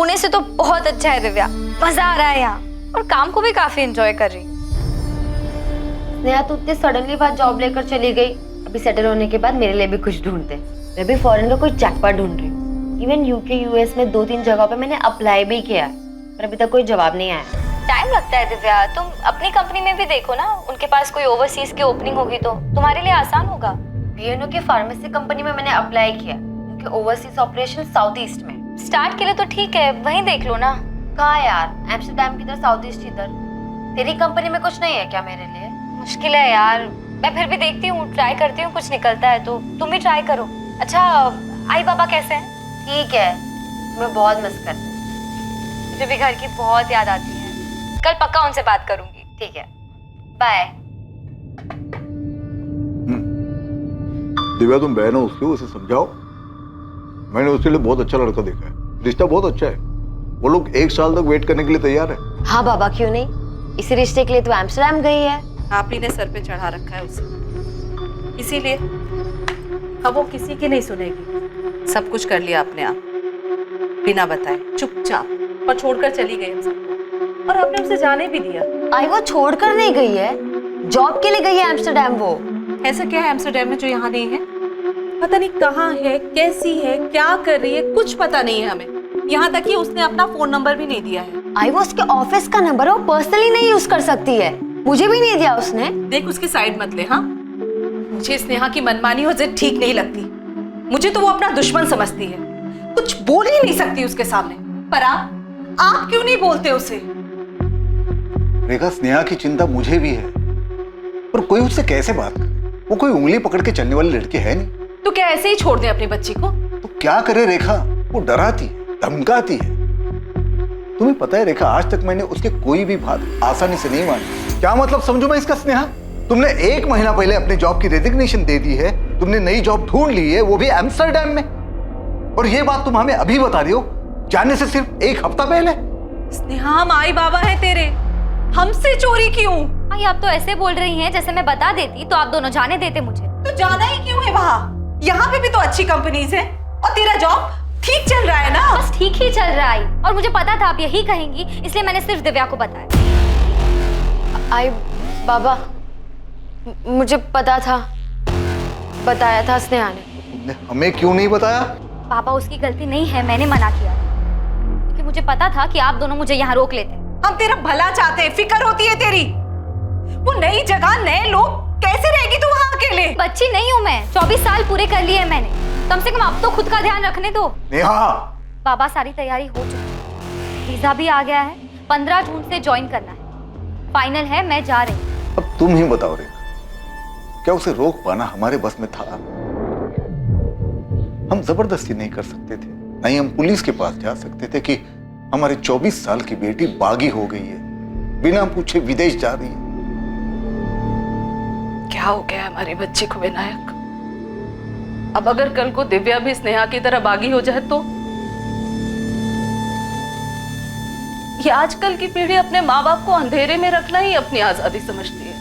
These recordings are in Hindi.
होने से तो बहुत अच्छा है दिव्या, मजा आ रहा है यहाँ और काम को भी काफी एंजॉय कर रही हूँ। स्नेहा तू इतनी सडनली बात जॉब लेकर चली गई, अभी सेटल होने के बाद मेरे लिए भी कुछ ढूंढते। मैं भी फॉरेन का कोई जैकपॉट ढूंढ रही हूँ। इवन यूके यूएस में 2-3 जगहों पे मैंने अप्लाई भी किया पर अभी तक कोई जवाब नहीं आया। टाइम लगता है दिव्या, तुम अपनी कंपनी में भी देखो ना, उनके पास कोई ओवरसीज की ओपनिंग होगी तो तुम्हारे लिए आसान होगा। बीएनओ की फार्मेसी कंपनी में मैंने अप्लाई किया, उनके ओवरसीज ऑपरेशन साउथ ईस्ट में। स्टार्ट के लिए तो ठीक है, वहीं देख लो ना। कहाँ यार, एम्स्टरडैम की तरह, साउथ ईस्ट इधर। तेरी कंपनी में कुछ नहीं है क्या मेरे लिए? मुश्किल है यार, मैं फिर भी देखती हूँ, ट्राई करती हूँ, कुछ निकलता है तो तुम भी ट्राई करो। अच्छा आई बाबा कैसे हैं? ठीक है, मैं बहुत मिस करती हूँ। मुझे भी घर की बहुत याद आती है, कल पक्का उनसे बात करूंगी। ठीक है, बाय। दिव्या तुम बहन हो उसकी, उसे समझाओ। मैंने उसके लिए बहुत अच्छा लड़का देखा है, रिश्ता बहुत अच्छा है। वो लोग 1 साल तक वेट करने के लिए तैयार है। हाँ बाबा, क्यों नहीं, इसी रिश्ते के लिए तो एम्स्टरडैम गई है। आप ही ने सर पे चढ़ा रखा है उसे, इसीलिए अब वो किसी की नहीं सुनेगी। सब कुछ कर लिया आपने, आप बिना बताए चुपचाप, और छोड़कर चली गई हम सबको, और आपने उसे जाने भी दिया। आई वो छोड़कर नहीं गई है, जॉब के लिए गई है एम्स्टरडैम। वो ऐसा क्या है एम्स्टरडैम में जो यहाँ नहीं है? पता नहीं कहाँ है, कैसी है, क्या कर रही है, कुछ पता नहीं है हमें। यहाँ तक कि उसने अपना फोन नंबर भी नहीं दिया है। आई वो उसके ऑफिस का नंबर है, वो पर्सनली नहीं यूज कर सकती है, मुझे भी नहीं दिया उसने। देख उसकी साइड मत ले। हाँ, मुझे स्नेहा की मनमानी और जिद ठीक नहीं लगती। मुझे तो वो अपना दुश्मन समझती है, कुछ बोल ही नहीं सकती उसके सामने। पर आप क्यों नहीं बोलते उसे? रेखा, स्नेहा की चिंता मुझे भी है, पर कोई उससे कैसे बात करे? वो कोई उंगली पकड़ के चलने वाली लड़की है नहीं। तो क्या ऐसे ही छोड़ दे अपनी बच्ची को? तो क्या करे रेखा, वो डराती है, धमकाती है। तुम्हें पता है रेखा, आज तक मैंने उसके कोई भी बात आसानी से नहीं मानी। क्या मतलब समझू मैं इसका स्नेहा? तुमने 1 महीना पहले अपने जॉब की रेजिग्नेशन दे दी है, तुमने नई जॉब ढूंढ ली है, वो भी एम्स्टरडैम में, और ये बात तुम हमें अभी बता रही हो, जाने से सिर्फ 1 हफ्ता पहले। स्नेहा, हम आई बाबा है तेरे, हमसे चोरी क्यों? आई आप तो ऐसे बोल रही हैं जैसे मैं बता देती तो आप दोनों जाने देते मुझे। तो जाना ही क्यों है वहाँ? यहाँ पे भी तो अच्छी कंपनीज है, और तेरा जॉब ठीक चल रहा है ना? बस ठीक ही चल रहा है, और मुझे पता था आप यही कहेंगी, इसलिए मैंने सिर्फ दिव्या को बताया। आई बाबा, मुझे पता था, बताया था स्नेहा ने। तुमने हमें क्यों नहीं बताया? पापा उसकी गलती नहीं है, मैंने मना किया क्योंकि मुझे पता था कि आप दोनों मुझे यहाँ रोक लेते। हम तेरा भला चाहते हैं, फिक्र होती है तेरी। वो नई जगह, नए लोग, कैसे रहेगी तू वहाँ अकेले? बच्ची नहीं हूँ मैं, 24 साल पूरे कर लिए हैं मैंने, कम से कम अब तो खुद का ध्यान रखने दो। नेहा, बाबा सारी तैयारी हो चुकी है, वीजा भी आ गया है, 15 जून से ज्वाइन करना है, फाइनल है, मैं जा रही हूँ। अब तुम ही बताओ रेखा, क्या उसे रोक पाना हमारे बस में था? हम जबरदस्ती नहीं कर सकते थे, नहीं हम पुलिस के पास जा सकते थे कि हमारी 24 साल की बेटी बागी हो गई है, बिना पूछे विदेश जा रही है। क्या हो गया हमारी बच्ची को विनायक? अब अगर कल को दिव्या भी स्नेहा की तरह बागी हो जाए तो? ये आजकल की पीढ़ी अपने माँ बाप को अंधेरे में रखना ही अपनी आजादी समझती है।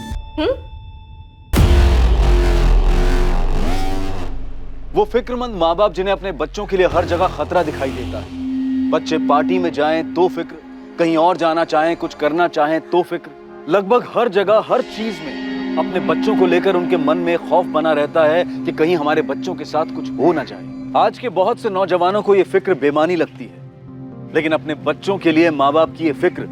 वो फिक्रमंद माँ बाप जिन्हें अपने बच्चों के लिए हर जगह खतरा दिखाई देता है। बच्चे पार्टी में जाएं तो फिक्र, कहीं और जाना चाहें, कुछ करना चाहें तो फिक्र। लगभग हर जगह, हर चीज में अपने बच्चों को लेकर उनके मन में खौफ बना रहता है कि कहीं हमारे बच्चों के साथ कुछ हो ना जाए। आज के बहुत से नौजवानों को ये फिक्र बेमानी लगती है, लेकिन अपने बच्चों के लिए माँ बाप की ये फिक्र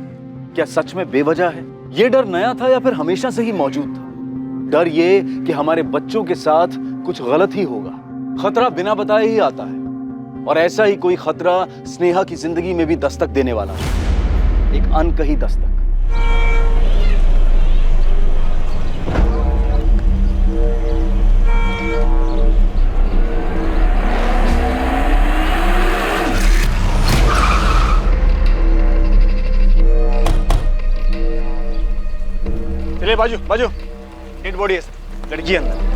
क्या सच में बेवजह है? ये डर नया था या फिर हमेशा से ही मौजूद था? डर ये कि हमारे बच्चों के साथ कुछ गलत ही होगा। खतरा बिना बताए ही आता है, और ऐसा ही कोई खतरा स्नेहा की जिंदगी में भी दस्तक देने वाला है, एक अनकही दस्तक। चलिए बाजू बाजू, डेड बॉडी है सर, लड़की अंदर।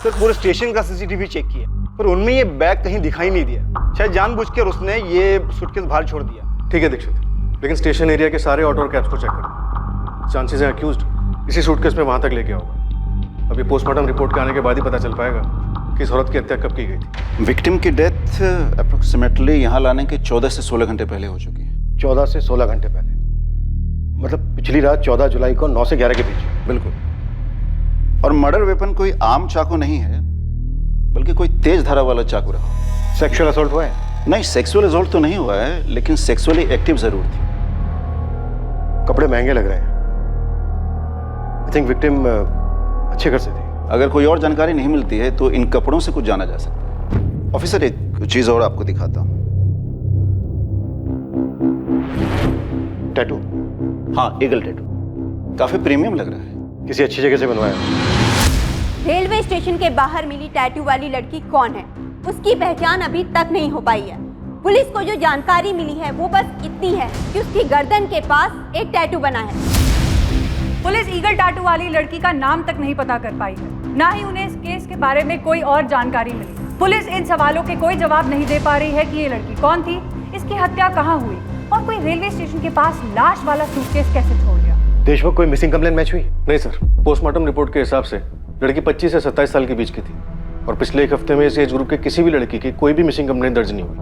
सर पूरे स्टेशन का सीसीटीवी चेक किया, पर उनमें ये बैग कहीं दिखाई नहीं दिया। शायद जानबूझकर उसने ये सूटकेस बाहर छोड़ दिया। ठीक है दीक्षित, लेकिन स्टेशन एरिया के सारे ऑटो और कैब्स को चेक करो। चांसेस हैं अक्यूज्ड इसी सूटकेस में वहां तक लेके होगा। अभी पोस्टमार्टम रिपोर्ट के आने के बाद ही पता चल पाएगा कि इस औरत की हत्या कब की गई थी। विक्टिम की डेथ अप्रोक्सीमेटली यहाँ लाने के 14 से 16 घंटे पहले हो चुकी है। 14 से 16 घंटे पहले, मतलब पिछली रात 14 जुलाई को 9 से 11 के बीच। बिल्कुल। और मर्डर वेपन कोई आम चाकू नहीं है, बल्कि कोई तेज धारा वाला चाकू रहा। सेक्सुअल असॉल्ट हुआ है? नहीं, सेक्सुअल असॉल्ट तो नहीं हुआ है, लेकिन सेक्सुअली एक्टिव जरूर थी। कपड़े महंगे लग रहे हैं। आई थिंक विक्टिम अच्छे घर से थी। अगर कोई और जानकारी नहीं मिलती है तो इन कपड़ों से कुछ जाना जा सकता है। ऑफिसर, एक चीज और आपको दिखाता हूँ। टैटू? हाँ, ईगल टैटू। काफी प्रीमियम लग रहा है। किसी अच्छी जगह से बनवाया? रेलवे स्टेशन के बाहर मिली टैटू वाली लड़की कौन है, उसकी पहचान अभी तक नहीं हो पाई है। पुलिस को जो जानकारी मिली है वो बस इतनी है कि उसकी गर्दन के पास एक टैटू बना है। पुलिस ईगल टैटू वाली लड़की का नाम तक नहीं पता कर पाई है, ना ही उन्हें इस केस के बारे में कोई और जानकारी मिली। पुलिस इन सवालों के कोई जवाब नहीं दे पा रही है कि ये लड़की कौन थी, इसकी हत्या कहाँ हुई और कोई रेलवे स्टेशन के पास लाश वाला सूटकेस कैसे छोड़ गया। देशमुख, कोई मिसिंग कंप्लेंट मैच हुई? नहीं सर, पोस्टमार्टम रिपोर्ट के हिसाब से लड़की 25 से 27 साल के बीच की थी और पिछले एक हफ्ते में इस एज ग्रुप के किसी भी लड़की की कोई भी मिसिंग कंप्लेंट दर्ज नहीं हुई।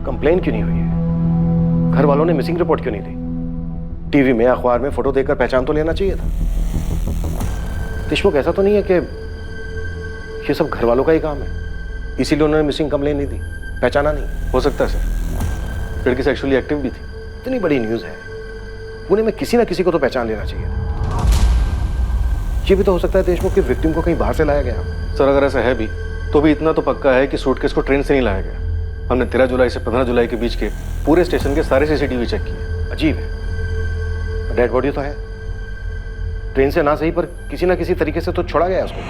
कंप्लेंट क्यों नहीं हुई है? घर वालों ने मिसिंग रिपोर्ट क्यों नहीं दी? टीवी में, अखबार में फोटो देखकर पहचान तो लेना चाहिए था। देशमुख, ऐसा तो नहीं है कि ये सब घर वालों का ही काम है, इसीलिए उन्होंने मिसिंग कंप्लेंट नहीं दी, पहचाना नहीं? हो सकता है सर, लड़की सेक्सुअली एक्टिव भी थी। इतनी बड़ी न्यूज है, पुणे में किसी ना किसी को तो पहचान लेना चाहिए था। ये भी तो हो सकता है देशमुख की विक्टिम को कहीं बाहर से लाया गया। सर, अगर ऐसा है भी तो भी इतना तो पक्का है कि सूटकेस को ट्रेन से नहीं लाया गया। हमने 13 जुलाई से 15 जुलाई के बीच के पूरे स्टेशन के सारे सीसीटीवी चेक किए। अजीब है, डेड बॉडी तो है, ट्रेन से ना सही पर किसी ना किसी तरीके से तो छोड़ा गया उसको।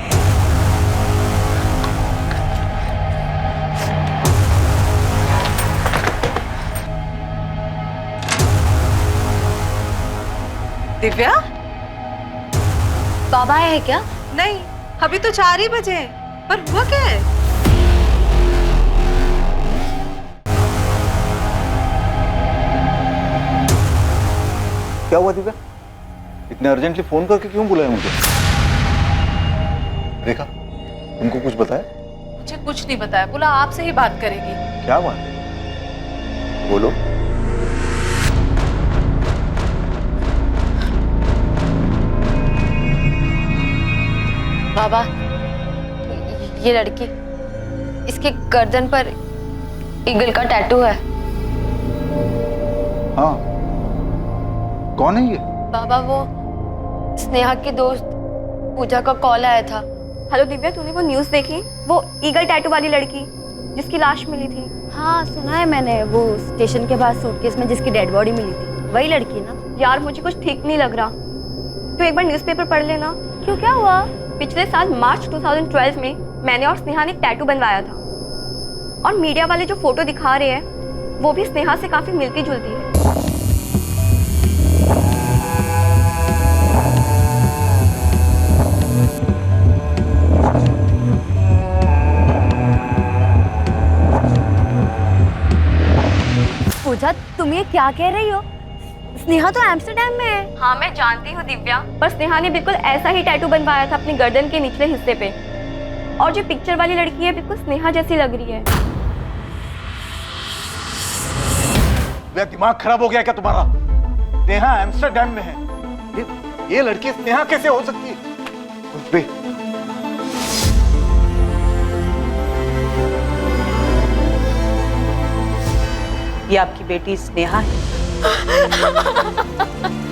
दिव्या, बाबा आए हैं क्या? नहीं, अभी तो 4 ही बजे हैं। पर हुआ क्या है? क्या हुआ दिव्या? इतने अर्जेंटली फोन करके क्यों बुलाया मुझे? रेखा, तुमको कुछ बताया? मुझे कुछ नहीं बताया, बोला आपसे ही बात करेगी। क्या बात है? बोलो। बाबा, ये लड़की, इसके गर्दन पर ईगल का टैटू है। हाँ, कौन है ये? बाबा, वो स्नेहा की दोस्त पूजा का कॉल आया था। हेलो दिव्या, तूने वो न्यूज़ देखी? वो ईगल टैटू वाली लड़की जिसकी लाश मिली थी। हाँ, सुना है मैंने, वो स्टेशन के पास सूटकेस में जिसकी डेड बॉडी मिली थी, वही लड़की ना? यार, मुझे कुछ ठीक नहीं लग रहा। तू एक बार न्यूज़पेपर पढ़ लेना। क्यों, क्या हुआ? पिछले साल मार्च 2012 में मैंने और स्नेहा ने टैटू बनवाया था, और मीडिया वाले जो फोटो दिखा रहे हैं वो भी स्नेहा से काफी मिलती जुलती है। पूजा, तुम ये क्या कह रही हो? स्नेहा तो एम्स्टर्डम में है। हाँ, मैं जानती हूँ दिव्या, पर स्नेहा ने बिल्कुल ऐसा ही टैटू बनवाया था अपनी गर्दन के निचले हिस्से पे, और जो पिक्चर वाली लड़की है बिल्कुल स्नेहा जैसी लग रही है। दिमाग खराब हो गया क्या तुम्हारा? स्नेहा एम्स्टरडैम में है, ये लड़की स्नेहा कैसे हो सकती है? कुछ भी। ये आपकी बेटी स्नेहा है।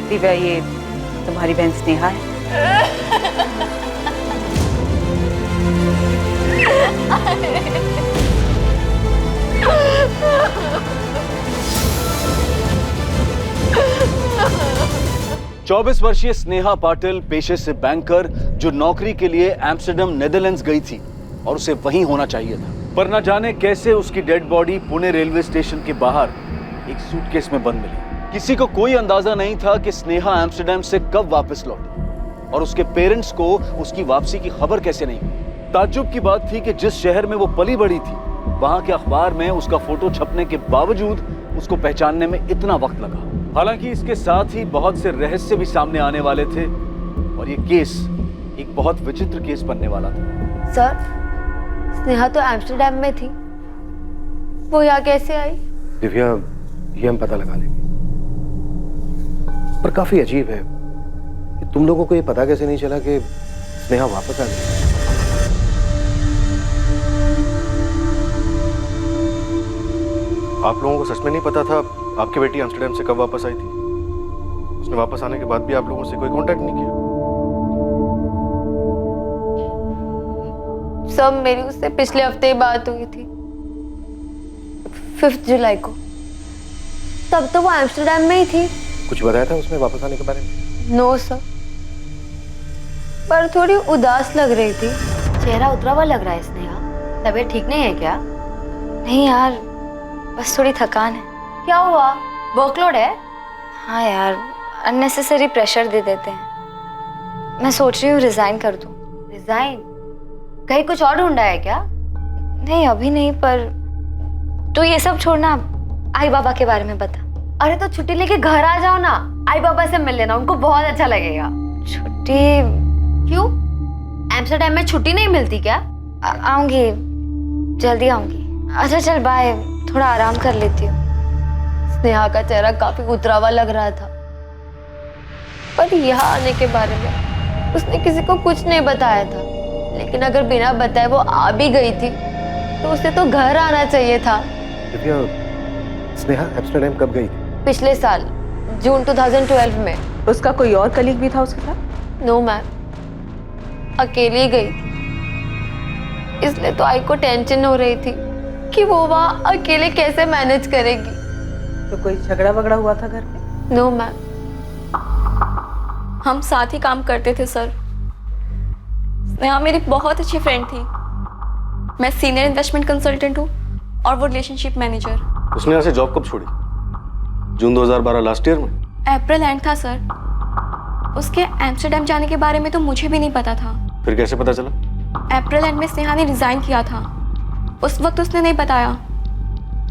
दिव्या, ये तुम्हारी बहन स्नेहा है। 24 वर्षीय स्नेहा पाटिल पेशे से बैंकर, जो नौकरी के लिए एम्स्टर्डम नेदरलैंड्स गई थी और उसे वहीं होना चाहिए था, पर न जाने कैसे उसकी dead body Pune railway station के बाहर एक सूटकेस में बंद मिली। किसी को कोई अंदाजा नहीं था कि स्नेहा एम्स्टर्डम से कब वापस लौटी और उसके पेरेंट्स को उसकी वापसी की खबर कैसे नहीं हुई। ताज्जुब की बात थी कि जिस शहर में वो पली बड़ी थी, वहां के अखबार में उसका फोटो छपने के बावजूद उसको पहचानने में इतना वक्त लगा। हालांकि इसके साथ ही बहुत से रहस्य भी सामने आने वाले थे और ये केस एक बहुत विचित्र केस बनने वाला था। सर, स्नेहा तो एम्स्टर्डम में थी, वो यहाँ कैसे आई? दिव्या, ये हम पता लगा लेंगे, पर काफी अजीब है कि तुम लोगों को ये पता कैसे नहीं चला कि स्नेहा वापस आ गई। आप लोगों को सच में नहीं पता था आपकी बेटी एम्स्टर्डम से कब वापस आई थी? उसने वापस आने के बाद भी आप लोगों से कोई कांटेक्ट नहीं किया? सब मेरी उससे पिछले हफ्ते ही बात हुई थी, 5 जुलाई को। तब तो वो एम्स्टर्डम में ही थी। कुछ बताया था उसने वापस आने के बारे में? नो सर, पर थोड़ी उदास लग रही थी। चेहरा उतरा हुआ लग रहा है स्नेहा, तबीयत ठीक नहीं है क्या? नहीं यार, बस थोड़ी थकान है। क्या हुआ, वर्कलोड है? हाँ यार, अननेसेसरी प्रेशर दे देते हैं। मैं सोच रही हूँ रिजाइन कर दूँ। रिजाइन? कहीं कुछ और ढूंढा है क्या? नहीं अभी नहीं, पर तो ये सब छोड़ना, आई बाबा के बारे में बता। अरे तो छुट्टी लेके घर आ जाओ ना, आई बाबा से मिल लेना, उनको बहुत अच्छा लगेगा। छुट्टी? क्यों, एम्स्टर्डम में छुट्टी नहीं मिलती क्या? आऊंगी, जल्दी आऊंगी। अच्छा चल बाय, थोड़ा आराम कर लेती हूँ। स्नेहा का चेहरा काफी उतरा हुआ लग रहा था, पर यहाँ आने के बारे में उसने किसी को कुछ नहीं बताया था। लेकिन अगर बिना बताए वो आ भी गई थी तो उसे तो घर आना चाहिए था। दिव्या, स्नेहा एम्स्टर्डम कब गई थी? पिछले साल जून 2012 में। उसका कोई और कलीग भी था उसके साथ? नो मैम, अकेली गई थी। इसलिए तो आई को टेंशन हो रही थी कि वो वहाँ अकेले कैसे मैनेज करेगी। तो कोई झगड़ा वगड़ा हुआ था घर पे? No ma'am. हम साथ ही काम करते थे सर। स्नेहा मेरी बहुत अच्छी फ्रेंड थी। मैं सीनियर इन्वेस्टमेंट कंसल्टेंट हूँ और वो रिलेशनशिप मैनेजर। उसने यहाँ से जॉब कब छोड़ी? जून 2012 लास्ट ईयर में? अप्रैल एंड था सर। उसके एम्स्टर्डम जाने के बारे में तो मुझे भी नहीं पता था। फिर कैसे पता चला? अप्रैल एंड में स्नेहा ने रिजाइन किया था। उस वक्त उसने नहीं बताया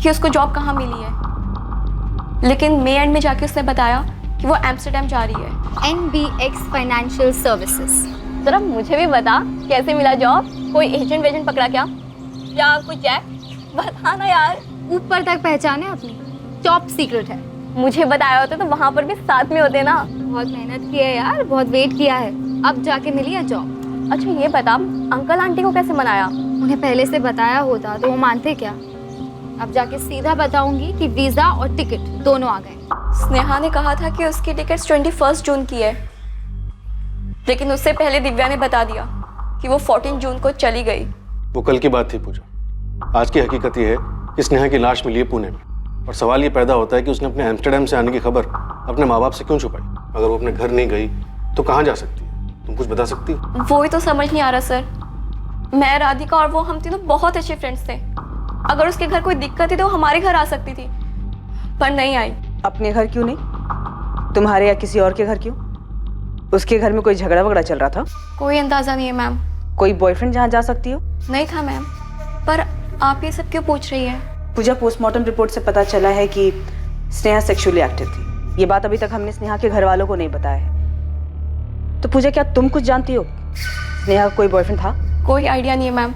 कि उसको जॉब कहाँ मिली है, लेकिन मई एंड में जाके उसने बताया कि वो एम्स्टर्डम जा रही है। NBX financial services. जरा मुझे भी बता, कैसे मिला जॉब? कोई एजेंट वेजेंट पकड़ा क्या, या कोई चेक? बता ना यार। ऊपर तक पहचाने अपनी, टॉप सीक्रेट है। मुझे बताया होता तो वहाँ पर भी साथ में होते ना। बहुत मेहनत की है यार, बहुत वेट किया है, अब जाके मिली है जॉब। अच्छा ये बता, अंकल आंटी को कैसे मनाया? उन्हें पहले से बताया होता तो वो मानते क्या? अब जाके सीधा बताऊंगी कि वीजा और टिकट दोनों आ गए। स्नेहा ने कहा था कि उसकी टिकट 21 जून की है, लेकिन उससे पहले दिव्या ने बता दिया कि वो 14 जून को चली गई। वो कल की बात थी पूजा। आज की हकीकत ये है कि स्नेहा की लाश मिली है पुणे में, और सवाल ये पैदा होता है कि उसने अपने एम्स्टर्डम से आने की खबर अपने माँ बाप से क्यों छुपाई? अगर वो अपने घर नहीं गई तो कहाँ जा सकती है? तुम कुछ बता सकती हो? वो ही तो समझ नहीं आ रहा सर। मैं, राधिका और वो, हम तीनों बहुत अच्छे फ्रेंड्स थे। अगर उसके घर कोई दिक्कत थी तो वो हमारे घर आ सकती थी, पर नहीं आई। अपने घर क्यों नहीं, तुम्हारे या किसी और के घर क्यों? उसके घर में कोई झगड़ा वगड़ा चल रहा था? कोई अंदाजा नहीं है मैम। कोई बॉयफ्रेंड जहाँ जा सकती हो? नहीं था मैम। पर आप ये सब क्यों पूछ रही है? पूजा, पोस्टमार्टम रिपोर्ट से पता चला है कि स्नेहा सेक्सुअली एक्टिव थी। ये बात अभी तक हमने स्नेहा के घर वालों को नहीं बताया है। तो पूजा, क्या तुम कुछ जानती हो? स्नेहा का कोई बॉयफ्रेंड था? कोई आइडिया नहीं है मैम।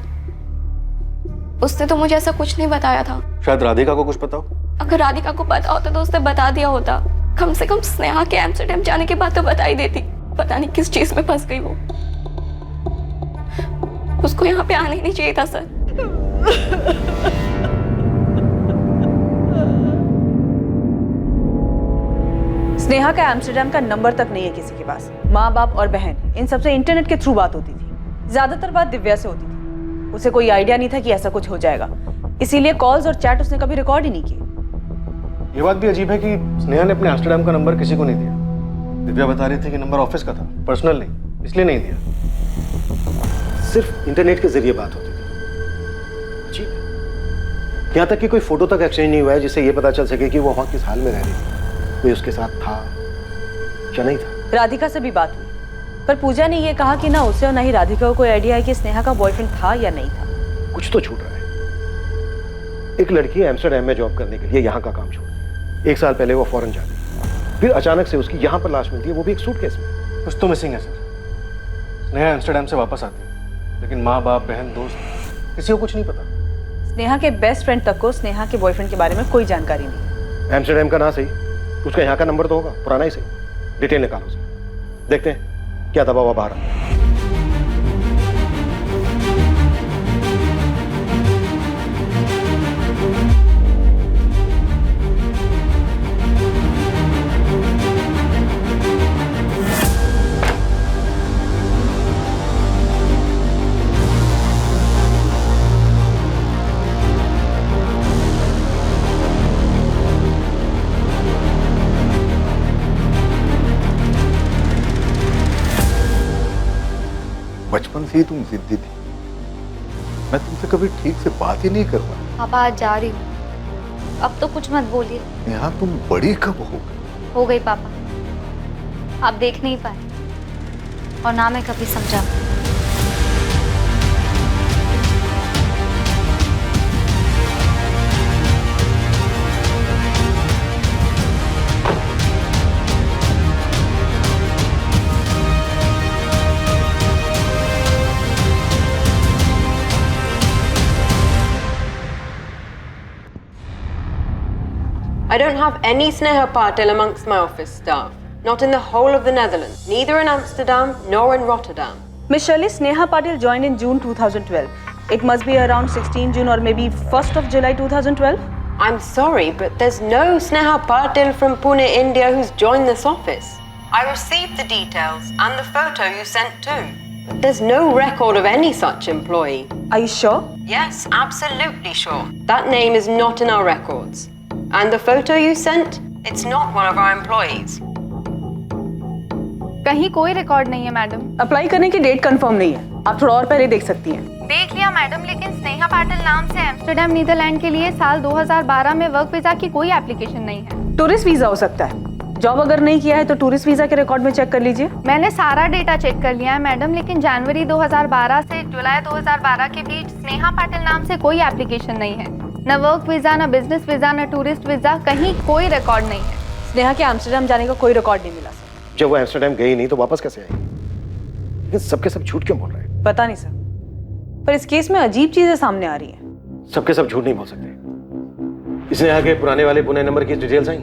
उसने तो मुझे ऐसा कुछ नहीं बताया था। शायद राधिका को कुछ पता हो। अगर राधिका को पता होता तो उसने बता दिया होता। कम से कम स्नेहा के एम्स्टर्डम जाने के बाद तो बता ही देती। पता नहीं किस चीज में फंस गई वो। उसको यहाँ पे आने ही नहीं चाहिए था सर। स्नेहा का एम्स्टर्डम का नंबर तक नहीं है किसी के पास। माँ बाप और बहन, इन सबसे इंटरनेट के थ्रू बात होती थी। ज्यादातर बात दिव्या से होती थी। उसे कोई आइडिया नहीं था कि ऐसा कुछ हो जाएगा, इसीलिए कॉल्स और चैट उसने कभी रिकॉर्ड ही नहीं किए। ये बात भी अजीब है कि स्नेहा ने अपने एम्स्टर्डम का नंबर किसी को नहीं दिया। दिव्या बता रही थी कि नंबर ऑफिस का था, पर्सनल नहीं, इसलिए नहीं दिया। सिर्फ इंटरनेट के जरिए बात होती थी। ठीक है, यहाँ तक कि कोई फोटो तक एक्सचेंज नहीं हुआ है जिससे ये पता चल सके कि वो वहाँ किस हाल में रह रही थी, कोई उसके साथ था या नहीं था। राधिका से भी बात हुई, पर पूजा ने ये कहा कि ना उसे और ना ही राधिका को कोई आइडिया है कि स्नेहा का बॉयफ्रेंड था या नहीं था। कुछ तो छूट रहा है। एक लड़की एम्स्टर्डम में जॉब करने के लिए यहाँ का काम छोड़, 1 साल पहले वो फॉरेन जाती, फिर अचानक से उसकी यहाँ पर लाश मिलती है, वो भी एक सूटकेस में। कुछ तो मिसिंग है सर। स्नेहा एम्स्टर्डम से वापस आती है, लेकिन माँ बाप बहन दोस्त किसी को कुछ नहीं पता। स्नेहा के बेस्ट फ्रेंड तक को स्नेहा के बॉयफ्रेंड के बारे में कोई जानकारी नहीं। एम्स्टर्डम का ना सही, उसका यहाँ का नंबर तो होगा, पुराना ही सही। डिटेल निकालो उसे, देखते हैं क्या दबाव बाहर आता है। बचपन से ही तुम जिद्दी थी, मैं तुमसे कभी ठीक से बात ही नहीं कर पाया। पापा आज जा रही हूँ, अब तो कुछ मत बोलिए। नेहा तुम बड़ी कब हो गई? हो गई पापा, आप देख नहीं पाए और ना मैं कभी समझा। I don't have any Sneha Patil amongst my office staff. Not in the whole of the Netherlands. Neither in Amsterdam nor in Rotterdam. Miss Shirley, Sneha Patil joined in June 2012. It must be around 16 June or maybe 1st of July 2012. I'm sorry, but there's no Sneha Patil from Pune, India who's joined this office. I received the details and the photo you sent too. But there's no record of any such employee. Are you sure? Yes, absolutely sure. That name is not in our records. And the photo you sent, it's not one of our employees. कहीं कोई रिकॉर्ड नहीं है मैडम। अप्लाई करने की डेट कंफर्म नहीं है, आप थोड़ा और पहले देख सकती हैं। देख लिया मैडम, लेकिन स्नेहा पाटिल नाम से एम्स्टर्डम नीदरलैंड के लिए साल 2012 में वर्क वीजा की कोई एप्लीकेशन नहीं है। टूरिस्ट वीजा हो सकता है। जॉब अगर नहीं किया है तो टूरिस्ट वीजा के रिकॉर्ड में चेक कर लीजिए। मैंने सारा डेटा चेक कर लिया है मैडम, लेकिन जनवरी 2012 से जुलाई 2012 के बीच स्नेहा पाटिल नाम से कोई एप्लीकेशन नहीं है। न वर्क वीजा, न बिजनेस वीजा, न टूरिस्ट वीजा, कहीं कोई रिकॉर्ड नहीं है। स्नेहा के एम्स्टर्डम जाने का कोई रिकॉर्ड नहीं मिला सर। जब वो एम्स्टर्डम गई नहीं तो वापस कैसे आई? लेकिन सबके सब झूठ क्यों बोल रहे हैं? पता नहीं सर, पर इस केस में अजीब चीजें सामने आ रही हैं। सबके सब झूठ नहीं बोल सकते। इसने आगे पुराने वाले पुणे नंबर की डिटेल्स आई?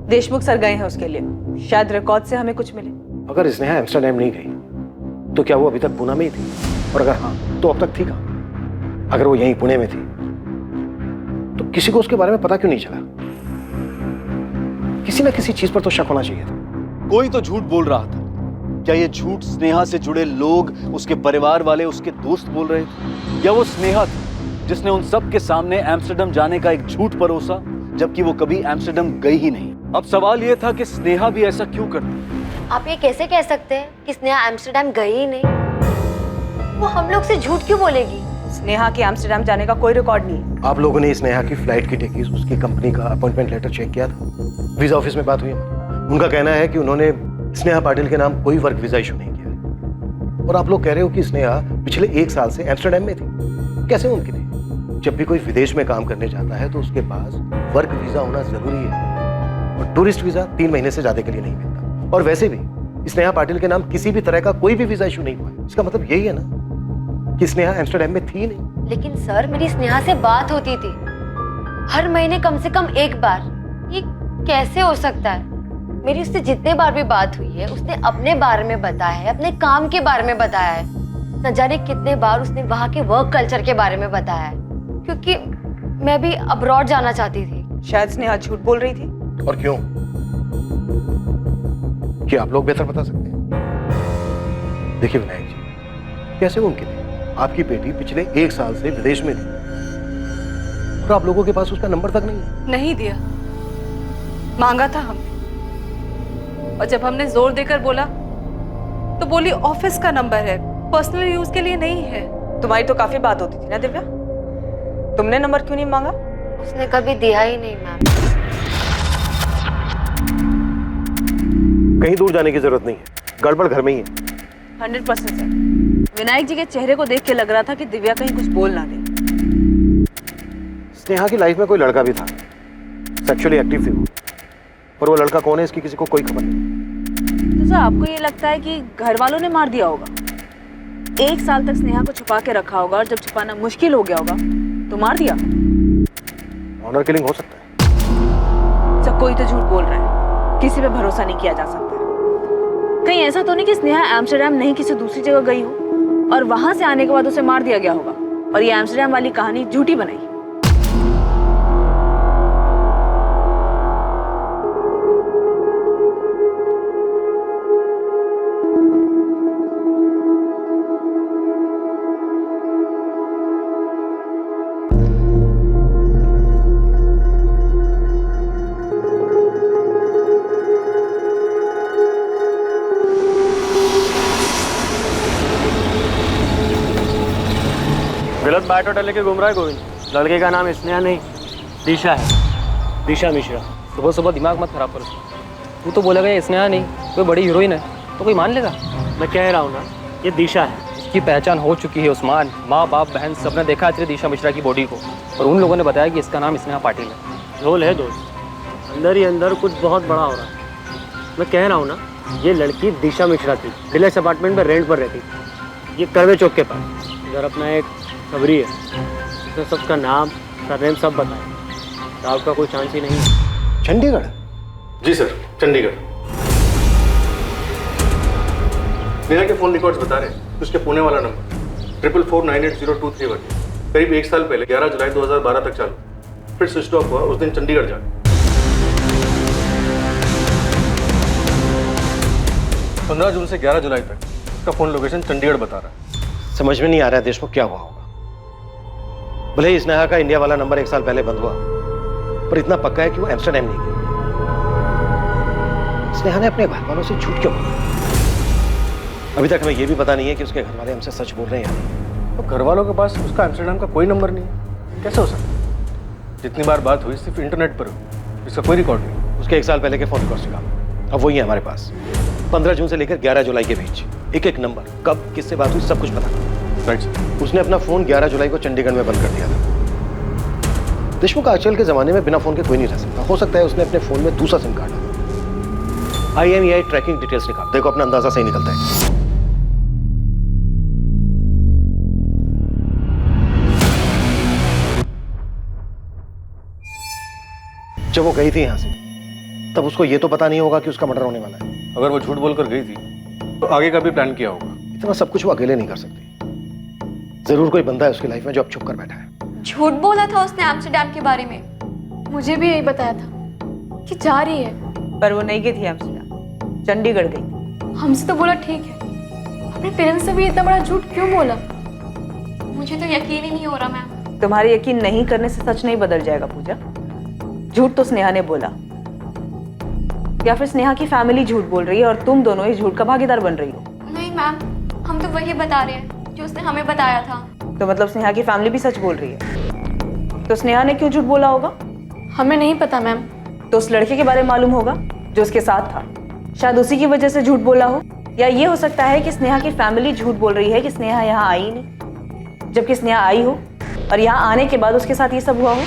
देशमुख सर गए हैं उसके लिए, शायद रिकॉर्ड से हमें कुछ मिले। अगर स्नेहा एम्स्टर्डम नहीं गई तो क्या वो अभी तक पुणे में ही थी? और अगर हाँ तो अब तक थी कहाँ? अगर वो यहीं पुणे में थी तो किसी को उसके बारे में पता क्यों नहीं चला? किसी ना किसी चीज पर तो शक होना चाहिए था। कोई तो झूठ बोल रहा था। क्या ये झूठ स्नेहा से जुड़े लोग, उसके परिवार वाले, उसके दोस्त बोल रहे थे? या वो स्नेहा थी जिसने उन सब के सामने एम्स्टर्डम जाने का एक झूठ परोसा, जबकि वो कभी एम्स्टर्डम गई ही नहीं? अब सवाल ये था कि स्नेहा भी ऐसा क्यों करती? आप ये कैसे कह सकते हैं कि स्नेहा एम्स्टर्डम गई ही नहीं? वो हम लोग से झूठ क्यों बोलेगी? स्नेहा के एम्स्टर्डम जाने का कोई रिकॉर्ड नहीं है। आप लोगों ने स्नेहा की फ्लाइट की टिकट, उसकी कंपनी का अपॉइंटमेंट लेटर चेक किया था? वीजा ऑफिस में बात हुई हमारी। उनका कहना है कि उन्होंने स्नेहा पाटिल के नाम कोई वर्क वीजा इशू नहीं किया है। और आप लोग कह रहे हो कि स्नेहा पिछले 1 साल से एम्स्टर्डम में थी। कैसे मुमकिन है? जब भी कोई विदेश में काम करने जाता है तो उसके पास वर्क वीजा होना जरूरी है, और टूरिस्ट वीजा 3 महीने से ज्यादा के लिए नहीं मिलता। और वैसे भी स्नेहा पाटिल के नाम किसी भी तरह का कोई भी वीजा इशू नहीं हुआ है। इसका मतलब यही है ना कि स्नेहा एम्स्टर्डम में थी नहीं। लेकिन सर, मेरी स्नेहा से बात होती थी हर महीने कम से कम 1 बार। ये कैसे हो सकता है? मेरी उससे जितने बार भी बात हुई है, उसने अपने बारे में बताया है, अपने काम के बारे में बताया है। न जाने कितने बार उसने वहाँ के वर्क कल्चर के बारे में बताया है, क्योंकि मैं भी अब्रॉड जाना चाहती थी। शायद स्नेहा झूठ बोल रही थी। और क्यों? क्या आप लोग बेहतर बता सकते हैं? देखिए विनायक जी, कैसे मुमकिन है? आपकी बेटी पिछले 1 साल से विदेश में थी और आप लोगों के पास उसका नंबर तक नहीं है। नहीं दिया, मांगा था हमने, और जब हमने जोर देकर बोला तो बोली ऑफिस का नंबर है, पर्सनल यूज के लिए नहीं है। तुम्हारी तो काफी बात होती थी ना दिव्या, तुमने नंबर क्यों नहीं मांगा? उसने कभी दिया ही नहीं मैम। कहीं दूर जाने की जरूरत नहीं है, गड़बड़ घर में ही है। 100% सर। विनायक जी के चेहरे को देख के लग रहा था कि दिव्या कहीं कुछ बोल ना दे। स्नेहा की लाइफ में कोई लड़का भी था, सेक्सुअली एक्टिव थी वो, पर वो लड़का कौन है इसकी किसी को कोई खबर नहीं। तो सर, आपको ये लगता है कि घर वालों ने मार दिया होगा? 1 साल तक स्नेहा को छुपा के रखा होगा और जब छुपाना मुश्किल हो गया होगा तो मार दिया। ऑनर किलिंग हो सकता है। सब कोई तो झूठ बोल रहा है, किसी पे भरोसा नहीं किया जा सकता। कहीं ऐसा तो नहीं कि स्नेहा एम्स्टर्डम नहीं किसी दूसरी जगह गई हो और वहां से आने के बाद उसे मार दिया गया होगा और ये एम्स्टर्डम वाली कहानी झूठी बनाई। गलत बायोडाटा लेके घूम रहा है गोविंद। लड़के का नाम स्नेहा नहीं दिशा है, दिशा मिश्रा। सुबह सुबह दिमाग मत खराब करो। तू तो बोलेगा ये स्नेहा नहीं कोई बड़ी हीरोइन है तो कोई मान लेगा। मैं कह रहा हूँ ना, ये दिशा है। इसकी पहचान हो चुकी है उस्मान। माँ बाप बहन सबने देखा है दिशा मिश्रा की बॉडी को और उन लोगों ने बताया कि इसका नाम स्नेहा पाटिल है। झोल है दोस्त, अंदर ही अंदर कुछ बहुत बड़ा हो रहा है। मैं कह रहा हूँ ना, ये लड़की दिशा मिश्रा थी, डिलक्स अपार्टमेंट में रेंट पर रहती। ये करवे चौक के पास इधर अपना एक खबरी है, उसने सबका नाम सरनेम सब बताया। साहब का कोई चांस ही नहीं है। चंडीगढ़? जी सर, चंडीगढ़। नेहा के फोन रिकॉर्ड्स बता रहे हैं उसके पुणे वाला नंबर 44498023 करीब 1 साल पहले 11 जुलाई 2012 तक चालू, फिर स्विच ऑफ हुआ उस दिन चंडीगढ़ जाकर। 15 जून से 11 जुलाई तक उसका फोन लोकेशन चंडीगढ़ बता रहा है। समझ में नहीं आ रहा है देशमुख क्या हुआ होगा। भले ही स्नेहा का इंडिया वाला नंबर 1 साल पहले बंद हुआ, पर इतना पक्का है कि वो एम्स्टर्डम नहीं गई। स्नेहा ने अपने घर वालों से झूठ क्यों बोला? अभी तक हमें यह भी पता नहीं है कि उसके घर वाले हमसे सच बोल रहे हैं या नहीं। तो घर वालों के पास उसका एम्स्टर्डम का कोई नंबर नहीं है, कैसे हो सकता है? जितनी बार बात हुई सिर्फ इंटरनेट पर हुई, इसका कोई रिकॉर्ड नहीं। उसके 1 साल पहले के फोन रिकॉर्ड्स निकालो, अब वही है हमारे पास। 15 जून से लेकर 11 जुलाई के बीच एक एक नंबर, कब किससे बात हुई सब कुछ पता। Right sir. उसने अपना फोन 11 जुलाई को चंडीगढ़ में बंद कर दिया था। देशमुख आजकल के जमाने में बिना फोन के कोई नहीं रह सकता। हो सकता है उसने अपने फोन में दूसरा सिम कार्ड डाला। IMEI ट्रैकिंग डिटेल्स निकाल, देखो अपना अंदाजा सही निकलता है। जब वो गई थी यहां से तब उसको ये तो पता नहीं होगा कि उसका मर्डर होने वाला है। अगर वो झूठ बोलकर गई थी तो आगे का भी प्लान किया होगा। इतना सब कुछ वो अकेले नहीं कर सकती। जरूर कोई बंदा है उसकी लाइफ में जो अब छुप कर बैठा है। झूठ बोला था उसने एम्स्टर्डम के बारे में। मुझे भी यही बताया था कि जा रही है। पर वो नहीं गई थी एम्स्टर्डम, चंडीगढ़ गई। हमसे तो बोला ठीक है, अपने पेरेंट्स से भी इतना बड़ा झूठ क्यों बोला? मुझे तो यकीन ही नहीं हो रहा मैम। तुम्हारे यकीन नहीं करने से सच नहीं बदल जाएगा पूजा। झूठ तो स्नेहा ने बोला, या फिर स्नेहा की फैमिली झूठ बोल रही है और तुम दोनों इस झूठ का भागीदार बन रही हो। नहीं मैम, हम तो वही बता रहे हैं जो उसने हमें बताया था। तो मतलब स्नेहा की फैमिली भी सच बोल रही है। तो स्नेहा ने क्यों झूठ बोला होगा? हमें नहीं पता मैम। तो उस लड़के के बारे में मालूम होगा जो उसके साथ था, शायद उसी की वजह से झूठ बोला हो। या ये हो सकता है कि स्नेहा की फैमिली झूठ बोल रही है कि स्नेहा यहाँ आई नहीं, जबकि स्नेहा आई हो और यहाँ आने के बाद उसके साथ ये सब हुआ हो।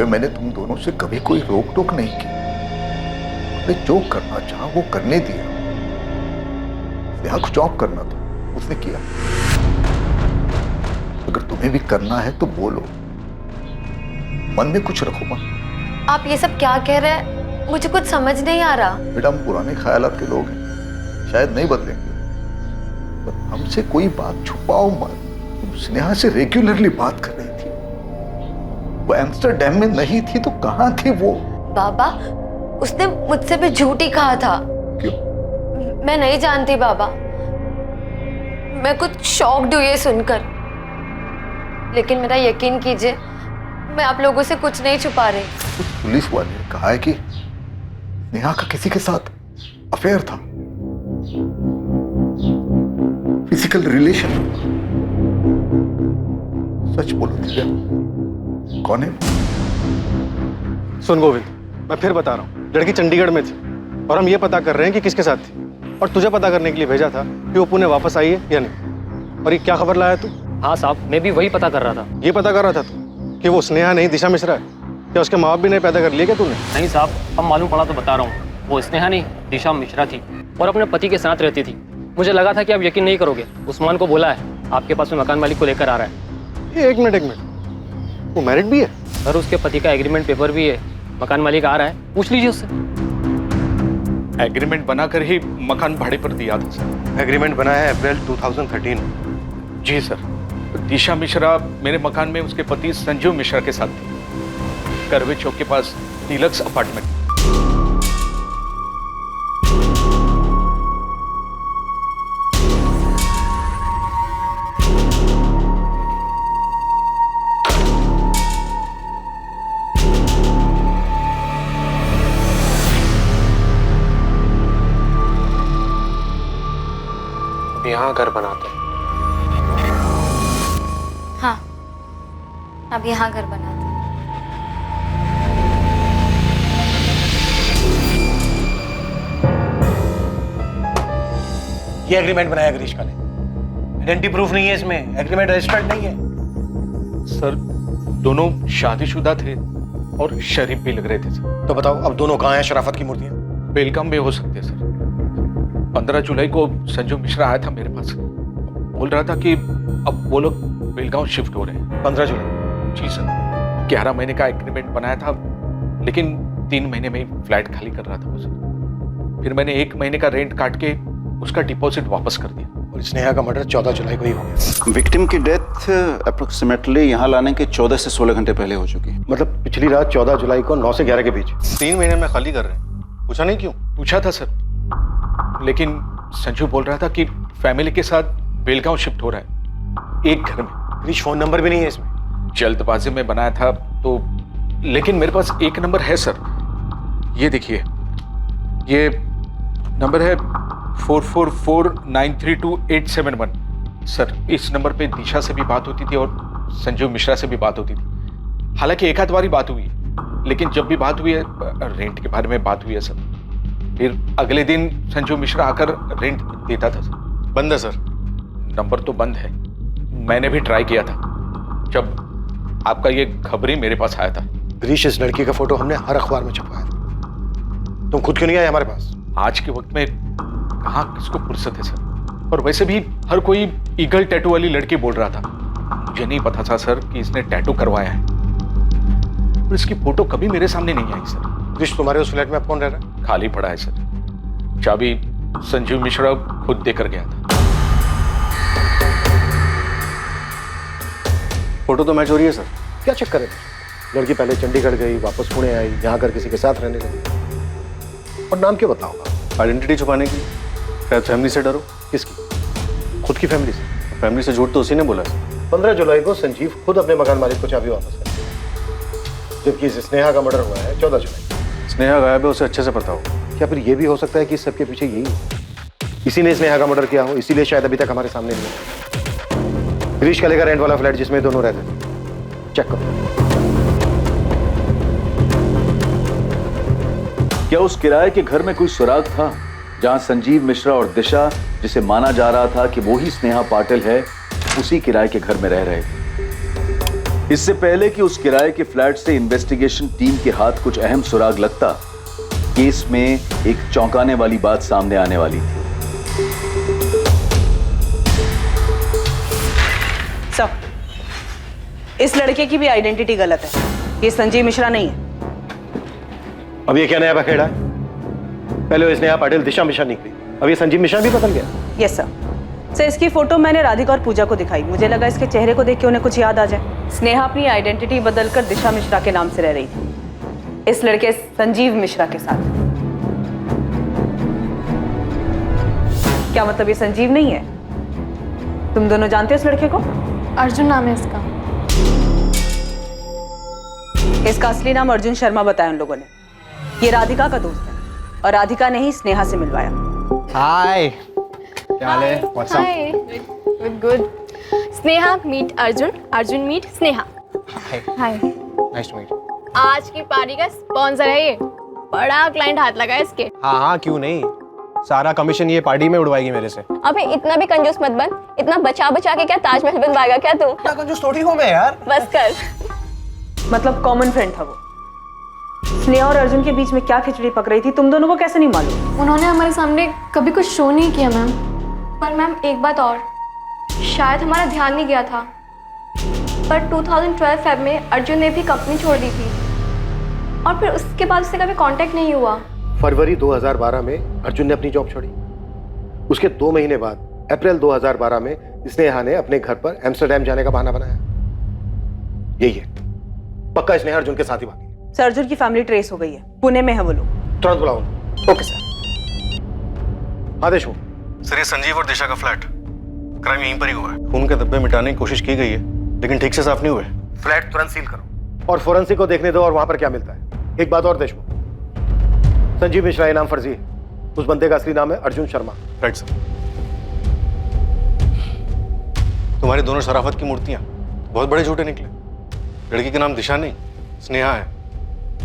मैंने तुम दोनों से कभी कोई रोक टोक नहीं की। मैं जो करना चाहा वो करने दिया। यहाँ कुछ जॉब करना था, उसने किया। अगर तुम्हें भी करना है तो बोलो, मन में कुछ रखो मत। आप ये सब क्या कह रहे हैं? मुझे कुछ समझ नहीं आ रहा। बेटा हम पुराने ख्यालात के लोग हैं, शायद नहीं बदलेंगे, पर हमसे कोई बात छुपाओ मत। तुम स्नेहा से रेगुलरली बात कर रही थी, वो एम्स्टर्डम में नहीं थी तो कहाँ थी वो? बाबा, उसने मुझसे भी झूठ ही कहा था। क्यों? मैं नहीं जानती बाबा, मैं कुछ शॉक्ड हुई ये सुनकर। लेकिन मेरा यकीन कीजिए, मैं आप लोगों से कुछ नहीं छुपा रही। उस पुलिस वाले ने कहा है कि नेहा का किसी के साथ अफेयर था, फिजिकल रिलेशन। सच बोलो दिव्या, कौन है? सुन गोविंद, मैं फिर बता रहा हूँ, लड़की चंडीगढ़ में थी और हम ये पता कर रहे हैं कि किसके साथ थी, और तुझे पता करने के लिए भेजा था कि वो पुणे वापस आई है या नहीं। और ये क्या खबर लाया तू? हाँ साहब, मैं भी वही पता कर रहा था। ये पता कर रहा था तू कि वो स्नेहा नहीं दिशा मिश्रा है? क्या उसके माँ बाप भी नहीं पैदा कर लिए क्या तूने? नहीं साहब, अब मालूम पड़ा तो बता रहा हूँ, वो स्नेहा नहीं दिशा मिश्रा थी। और अपने पति के साथ रहती थी। मुझे लगा था कि आप यकीन नहीं करोगे, उस्मान को बोला है आपके पास में मकान मालिक को लेकर आ रहा है। एक मिनट, वो मैरिड भी है? सर उसके पति का एग्रीमेंट पेपर भी है, मकान मालिक आ रहा है, पूछ लीजिए उससे। एग्रीमेंट बनाकर ही मकान भाड़े पर दिया था सर। एग्रीमेंट बना है अप्रैल 2013। जी सर। दिशा मिश्रा मेरे मकान में उसके पति संजीव मिश्रा के साथ थी, करवे चौक के पास डीलक्स अपार्टमेंट। यहाँ घर बनाते हैं। हाँ, अब यहाँ घर बनाते हैं। ये एग्रीमेंट बनाया ग्रीष्मा ने। आइडेंटिटी प्रूफ नहीं है इसमें, एग्रीमेंट रजिस्टर्ड नहीं है। सर दोनों शादीशुदा थे और शरीफ भी लग रहे थे सर। तो बताओ अब दोनों कहाँ हैं शराफत की मूर्तियां? बेलगाम में हो सकते हैं सर। 15 जुलाई को संजू मिश्रा आया था मेरे पास, बोल रहा था कि अब वो लोग बेलगांव शिफ्ट हो रहे हैं। 15 जुलाई? जी सर। 11 महीने का एग्रीमेंट बनाया था, लेकिन 3 महीने में ही फ्लैट खाली कर रहा था वो सर। फिर मैंने 1 महीने का रेंट काट के उसका डिपॉजिट वापस कर दिया। और स्नेहा का मर्डर 14 जुलाई को ही हो गया। विक्टिम की डेथ अप्रोक्सीमेटली यहाँ लाने के 14 से 16 घंटे पहले हो चुकी है। मतलब पिछली रात 14 जुलाई को 9 से 11 के बीच। 3 महीने में खाली कर रहे हैं। पूछा नहीं क्यों? पूछा था सर, लेकिन संजू बोल रहा था कि फैमिली के साथ बेलगांव शिफ्ट हो रहा है, एक घर में। क्रिश फोन नंबर भी नहीं है इसमें। जल्दबाजी में बनाया था तो, लेकिन मेरे पास एक नंबर है सर। ये देखिए, ये नंबर है 4449328871। सर इस नंबर पे दिशा से भी बात होती थी और संजीव मिश्रा से भी बात होती थी। हालांकि एक आध बारी बात हुई है, लेकिन जब भी बात हुई है रेंट के बारे में बात हुई है सर। फिर अगले दिन संजीव मिश्रा आकर रेंट देता था सर। बंद है सर? नंबर तो बंद है, मैंने भी ट्राई किया था जब आपका ये खबरी मेरे पास आया था। ग्रीश इस लड़की का फोटो हमने हर अखबार में छपवाया था, तुम खुद क्यों नहीं आए हमारे पास? आज के वक्त में कहाँ किसको फुर्सत है सर, और वैसे भी हर कोई ईगल टैटू वाली लड़की बोल रहा था। मुझे नहीं पता था सर कि इसने टैटू करवाया है, और इसकी फोटो कभी मेरे सामने नहीं आई सर। ग्रीश तुम्हारे उस फ्लैट में अब कौन रह रहा है? खाली पड़ा है सर, चाबी संजीव मिश्रा खुद देकर गया था। फोटो तो मैच हो रही है सर, क्या चक्कर है? लड़की पहले चंडीगढ़ गई, वापस पुणे आई, यहाँ कर किसी के साथ रहने लगी। और नाम क्यों बताओगा? आइडेंटिटी छुपाने की, शायद फैमिली से डरो। किसकी? खुद की फैमिली से? फैमिली से झूठ तो उसी ने बोला सर। 15 जुलाई को संजीव खुद अपने मकान मालिक को चाबी वापस कर, जबकि स्नेहा का मर्डर हुआ है 14 जुलाई। स्नेहा गायब है, उसे अच्छे से पता हो। क्या फिर ये भी हो सकता है कि इस सबके पीछे यही हो, इसी ने स्नेहा का मर्डर किया हो, इसीलिए शायद अभी तक हमारे सामने नहीं है। ग्रीश का लेकर रेंट वाला फ्लैट जिसमें दोनों रहते थे, चेक करो। क्या उस किराए के घर में कोई सुराग था जहां संजीव मिश्रा और दिशा, जिसे माना जा रहा था कि वो ही स्नेहा पाटिल है, उसी किराए के घर में रह रहे थे? इससे पहले कि उस किराए के फ्लैट से इन्वेस्टिगेशन टीम के हाथ कुछ अहम सुराग लगता, केस में एक चौंकाने वाली बात सामने आने वाली थी। सर, इस लड़के की भी आइडेंटिटी गलत है, ये संजीव मिश्रा नहीं है। अब ये क्या नया बखेड़ा है? पहले वो स्नेहा पाटिल दिशा मिश्रा निकली, अब ये संजीव मिश्रा भी बदल गया। Yes sir. सर इसकी फोटो मैंने राधिका और पूजा को दिखाई, मुझे लगा इसके चेहरे को देख के उन्हें कुछ याद आ जाए। स्नेहा अपनी आइडेंटिटी बदलकर दिशा मिश्रा के नाम से रह रही थी, इस लड़के संजीव मिश्रा के साथ। क्या मतलब ये संजीव नहीं है? तुम दोनों जानते हो इस लड़के को? अर्जुन नाम है इसका। इसका असली नाम अर्जुन शर्मा बताया उन लोगों ने। ये राधिका का दोस्त है और राधिका ने ही स्नेहा से मिलवाया। हाय, क्या हाल है? What's up? Hi, good good. Sneha meet Arjun, Arjun meet Sneha. Hi, nice to meet. आज की पार्टी का स्पॉन्सर है ये, बड़ा क्लाइंट हाथ लगा है इसके। हाँ हाँ, क्यों नहीं, सारा कमीशन ये पार्टी में उड़वाएगी मेरे से। अबे इतना भी कंजूस मत बन, इतना बचा बचा के क्या ताजमहल बनवाएगा क्या तू? इतना कंजूस थोड़ी हूँ मैं यार। बस कर। मतलब कॉमन फ्रेंड था वो, स्नेहा और अर्जुन के बीच में क्या खिचड़ी पक रही थी तुम दोनों को कैसे नहीं मालूम? उन्होंने हमारे सामने कभी कुछ शो नहीं किया मैम। पर मैम एक बात और, शायद हमारा ध्यान नहीं गया था, पर 2012 फेब में अर्जुन ने भी कंपनी छोड़ दी थी और फिर उसके बाद उससे कभी कांटेक्ट नहीं हुआ। फरवरी 2012 में अर्जुन ने अपनी जॉब छोड़ी। उसके 2 महीने बाद अप्रैल 2012 में स्नेहा ने अपने घर पर एम्स्टर्डम जाने का बहाना बनाया। यही है, पक्का स्नेहा अर्जुन के साथ ही भागी। सर अर्जुन की फैमिली ट्रेस हो गई है, पुणे में है वो लोग। तुरंत बुलाओ। Okay sir. आदेश हो सर, ये संजीव और दिशा का फ्लैट, क्राइम यहीं पर ही हुआ है। खून के धब्बे मिटाने की कोशिश की गई है लेकिन ठीक से साफ नहीं हुए। फ्लैट तुरंत सील करो और फोरेंसिक को देखने दो और वहां पर क्या मिलता है। एक बात और देशमुख, संजीव मिश्रा ये नाम फर्जी है, उस बंदे का असली नाम है अर्जुन शर्मा। Right sir. तुम्हारी दोनों शराफत की मूर्तियां बहुत बड़े झूठे निकले। लड़की का नाम दिशा नहीं स्नेहा है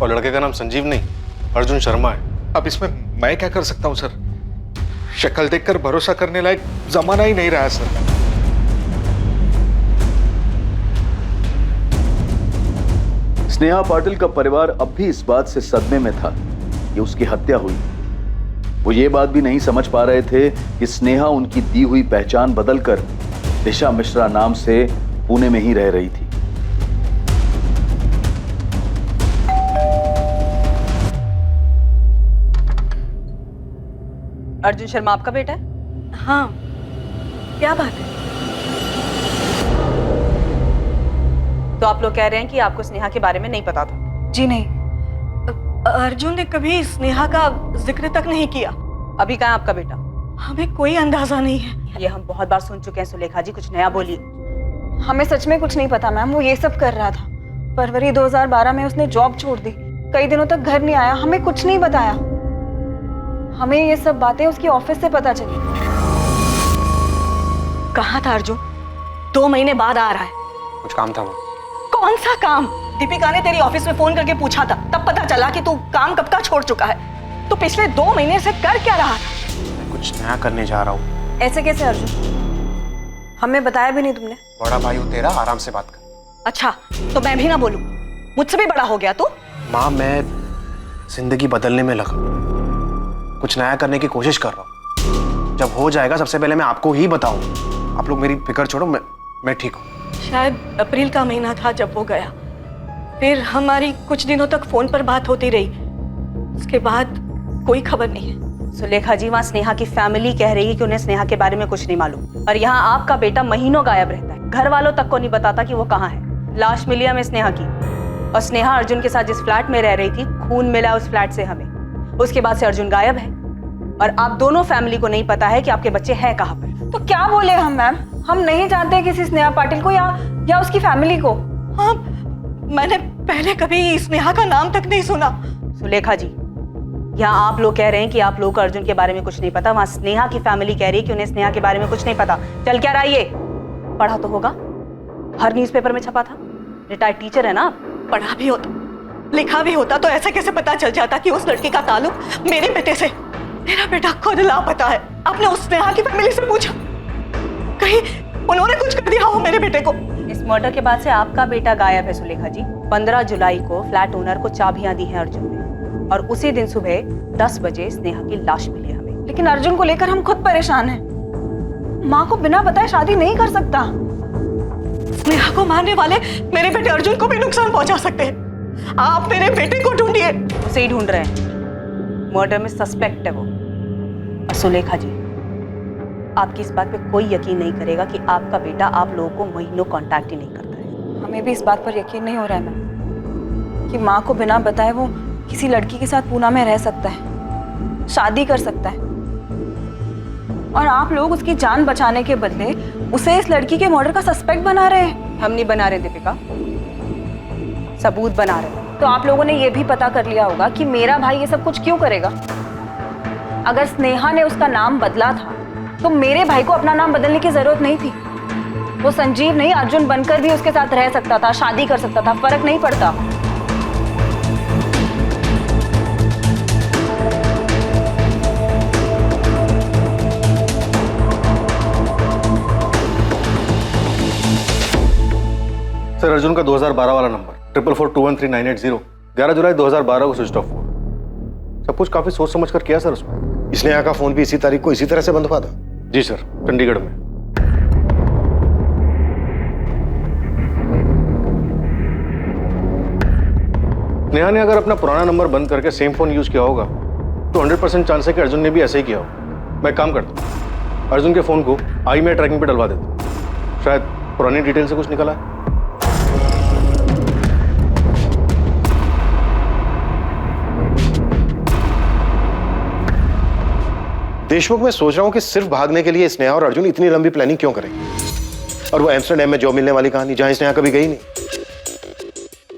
और लड़के का नाम संजीव नहीं अर्जुन शर्मा है। अब इसमें मैं क्या कर सकता हूं सर? शक्ल देखकर भरोसा करने लायक जमाना ही नहीं रहा सर। स्नेहा पाटिल का परिवार अब भी इस बात से सदमे में था कि उसकी हत्या हुई। वो ये बात भी नहीं समझ पा रहे थे कि स्नेहा उनकी दी हुई पहचान बदलकर दिशा मिश्रा नाम से पुणे में ही रह रही थी। अर्जुन शर्मा आपका बेटा है? हाँ, क्या बात है? तो आप लोग कह रहे हैं कि आपको स्नेहा के बारे में नहीं पता था? जी नहीं, अर्जुन ने कभी स्नेहा का जिक्र तक नहीं किया। अभी कहाँ आपका बेटा? हमें कोई अंदाजा नहीं है। ये हम बहुत बार सुन चुके हैं। सुलेखा जी कुछ नया बोलिए। हमें सच में कुछ नहीं पता मैम, वो ये सब कर रहा था। फरवरी 2012 में उसने जॉब छोड़ दी, कई दिनों तक घर नहीं आया, हमें कुछ नहीं बताया। हमें ये सब बातें उसकी ऑफिस से पता चली। कहाँ था अर्जुन? 2 महीने बाद आ रहा है। कुछ काम था वहाँ। कौन सा काम? दीपिका ने तेरी ऑफिस में फोन करके पूछा था, तब पता चला कि तू काम कब का छोड़ चुका है। तो पिछले 2 महीने से कर क्या रहा था? मैं कुछ नया करने जा रहा हूँ। ऐसे कैसे अर्जुन? हमें बताया भी नहीं तुमने। बड़ा भाई हो तेरा, आराम से बात कर। अच्छा, तो मैं भी ना बोलूं? मुझसे भी बड़ा हो गया तू? माँ, मैं जिंदगी बदलने में लगा, कुछ नया करने की कोशिश कर रहा हूँ। जब हो जाएगा सबसे पहले मैं आपको ही बताऊँ। आप लोग मेरी फिक्र छोड़ो, मैं ठीक हूँ। शायद अप्रैल का महीना था जब वो गया, फिर हमारी कुछ दिनों तक फोन पर बात होती रही, उसके बाद कोई खबर नहीं है। सुलेखा जी, वहाँ स्नेहा की फैमिली कह रही है कि उन्हें स्नेहा के बारे में कुछ नहीं मालूम, और यहाँ आपका बेटा महीनों गायब रहता है। घर वालों तक को नहीं बताता कि वो कहाँ है। लाश मिली हमें स्नेहा की, और स्नेहा अर्जुन के साथ जिस फ्लैट में रह रही थी, खून मिला उस फ्लैट से हमें। उसके बाद से अर्जुन गायब है, और आप दोनों फैमिली को नहीं पता है कि आपके बच्चे हैं कहाँ पर। तो क्या बोले हम मैम? हम नहीं जानते किसी स्नेहा पाटिल को या उसकी फैमिली को। हाँ, मैंने पहले कभी स्नेहा का नाम तक नहीं सुना। सुलेखा जी, यहाँ आप लोग कह रहे हैं कि आप लोगों को अर्जुन के बारे में कुछ नहीं पता, वहाँ स्नेहा की फैमिली कह रही है कि उन्हें स्नेहा के बारे में कुछ नहीं पता। चल क्या रहा ये? पढ़ा तो होगा, हर न्यूज़पेपर में छपा था। रिटायर्ड टीचर है ना आप? पढ़ा भी होता, लिखा भी होता तो ऐसा कैसे पता चल जाता कि उस लड़की का ताल्लुक मेरे बेटे से? मेरा बेटा खुद लापता है। आपने उस स्नेहा की फैमिली से पूछा? कहीं उन्होंने कुछ कर दिया हो मेरे बेटे को? इस मर्डर के बाद से आपका बेटा गायब है सुलेखा जी। 15 जुलाई को फ्लैट ओनर को चाबियां दी हैं अर्जुन ने, और उसी दिन सुबह 10 बजे स्नेहा की लाश मिली हमें। लेकिन अर्जुन को लेकर हम खुद परेशान हैं। माँ को बिना बताए शादी नहीं कर सकता। स्नेहा को मारने वाले मेरे बेटे अर्जुन को भी नुकसान पहुंचा सकते हैं। आप मेरे बेटे को ढूंढिए। उसे ही ढूंढ रहे हैं, मर्डर में सस्पेक्ट है वो। और सुलेखा जी, आपकी इस बात पे कोई यकीन नहीं करेगा कि आपका बेटा आप लोगों को महीनों कांटेक्ट ही नहीं करता है। हमें भी इस बात पर यकीन नहीं हो रहा है मैम कि माँ को बिना बताए वो किसी लड़की के साथ पूना में रह सकता है, शादी कर सकता है, और आप लोग उसकी जान बचाने के बदले उसे इस लड़की के मर्डर का सस्पेक्ट बना रहे हैं। हम नहीं बना रहे दीपिका, सबूत बना रहे हैं। तो आप लोगों ने ये भी पता कर लिया होगा कि मेरा भाई ये सब कुछ क्यों करेगा। अगर स्नेहा ने उसका नाम बदला था तो मेरे भाई को अपना नाम बदलने की जरूरत नहीं थी। वो संजीव नहीं, अर्जुन बनकर भी उसके साथ रह सकता था, शादी कर सकता था, फर्क नहीं पड़ता। सर, अर्जुन का 2012 वाला नंबर 4442139880 11 जुलाई 2012 को स्विच ऑफ हुआ। सब कुछ काफी सोच समझ कर किया सर उसमें। स्नेहा का फोन भी इसी तारीख को इसी तरह से बंद हुआ था? जी सर, चंडीगढ़ में। नेहा ने अगर अपना पुराना नंबर बंद करके सेम फोन यूज किया होगा तो 100% चांस है कि अर्जुन ने भी ऐसे ही किया हो। मैं काम करता हूँ, अर्जुन के फोन को IMEI ट्रैकिंग पे डलवा देता हूँ, शायद पुरानी डिटेल से कुछ निकला है। देशमुख, मैं सोच रहा हूं कि सिर्फ भागने के लिए स्नेहा और अर्जुन इतनी लंबी प्लानिंग क्यों करेंगे? और वो एम्स्टरडैम में जॉब मिलने वाली कहानी जहां स्नेहा कभी गई नहीं।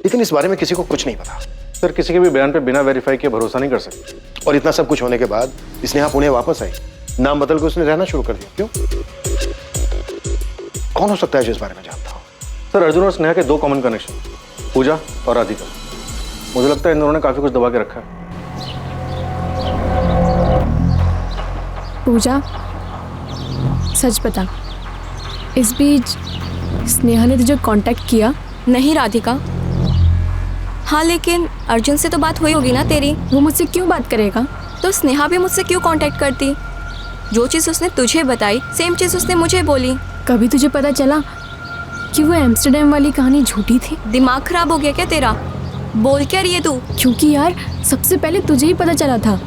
लेकिन इस बारे में किसी को कुछ नहीं पता। सर, किसी के भी बयान पे बिना वेरीफाई किए भरोसा नहीं कर सकते। और इतना सब कुछ होने के बाद स्नेहा पुणे वापस आई, नाम बदल के उसने रहना शुरू कर दिया। क्यों? कौन हो सकता है जो इस बारे में जानता हो? सर, अर्जुन और स्नेहा के 2 कॉमन कनेक्शन, पूजा और राधिका। मुझे लगता है इन दोनों ने काफी कुछ दबा के रखा है। पूजा, सच बता, इस बीच स्नेहा ने तुझे कांटेक्ट किया? नहीं राधिका। हाँ, लेकिन अर्जुन से तो बात हुई होगी ना तेरी? वो मुझसे क्यों बात करेगा? तो स्नेहा भी मुझसे क्यों कांटेक्ट करती? जो चीज़ उसने तुझे बताई सेम चीज़ उसने मुझे बोली। कभी तुझे पता चला कि वो एम्स्टरडैम वाली कहानी झूठी थी? दिमाग खराब हो गया क्या तेरा? बोल क्या रही है तू? क्योंकि यार सबसे पहले तुझे ही पता चला था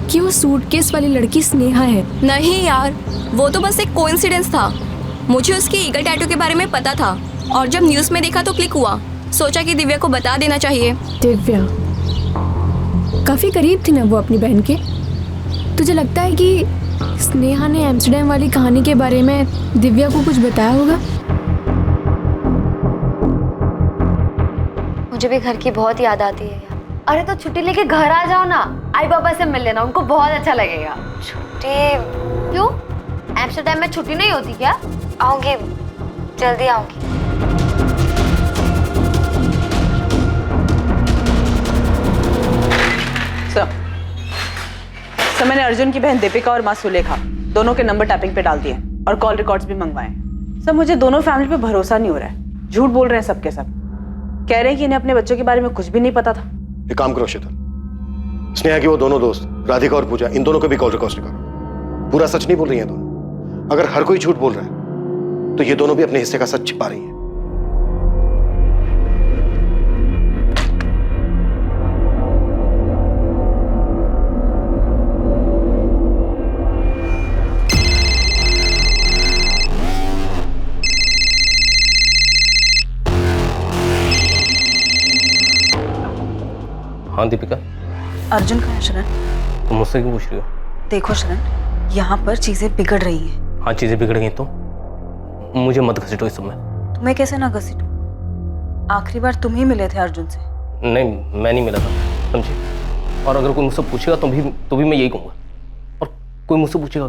कि वो सूटकेस वाली लड़की स्नेहा है। नहीं यार, वो तो बस एक कोइंसिडेंस था। मुझे उसके ईगल टैटू के बारे में पता था और जब न्यूज़ में देखा तो क्लिक हुआ। सोचा कि दिव्या को बता देना चाहिए। दिव्या काफी करीब थी ना वो अपनी बहन के। तुझे लगता है कि स्नेहा ने एम्स्टरडैम वाली कहानी के बारे में दिव्या को कुछ बताया होगा? मुझे भी घर की बहुत याद आती है यार। अरे तो छुट्टी लेके घर आ जाओ ना, आई पापा से मिल लेना, उनको बहुत अच्छा लगेगा। छुट्टी? क्यों? एम्स्टरडैम में छुट्टी नहीं होती क्या? आऊंगी, जल्दी आऊंगी। सर, मैंने अर्जुन की बहन दीपिका और माँ सुलेखा दोनों के नंबर टैपिंग पे डाल दिए और कॉल रिकॉर्ड्स भी मंगवाए। सर, मुझे दोनों फैमिली पे भरोसा नहीं हो रहा है। झूठ बोल रहे हैं सबके सब। कह रहे हैं कि इन्हें अपने बच्चों के बारे में कुछ भी नहीं पता था। एक काम करो शीतल, स्नेहा की वो दोनों दोस्त राधिका और पूजा, इन दोनों के भी कॉल रिकॉर्ड्स निकालो। पूरा सच नहीं बोल रही हैं दोनों। अगर हर कोई झूठ बोल रहा है तो ये दोनों भी अपने हिस्से का सच छिपा रही हैं। हाँ दीपिका। अर्जुन कहाँ है शरण? तुम मुझसे क्यों पूछ रही हो? देखो शरण, यहाँ पर चीजें बिगड़ रही हैं। हाँ, चीजें बिगड़ गई तो मुझे मत घसीटो इस समय। तुम्हें कैसे ना घसीटूं? आखिरी बार तुम ही मिले थे अर्जुन से। नहीं, मैं नहीं मिला था, समझी? और अगर कोई मुझसे पूछेगा तो भी मैं यही कहूँगा। और कोई मुझसे पूछेगा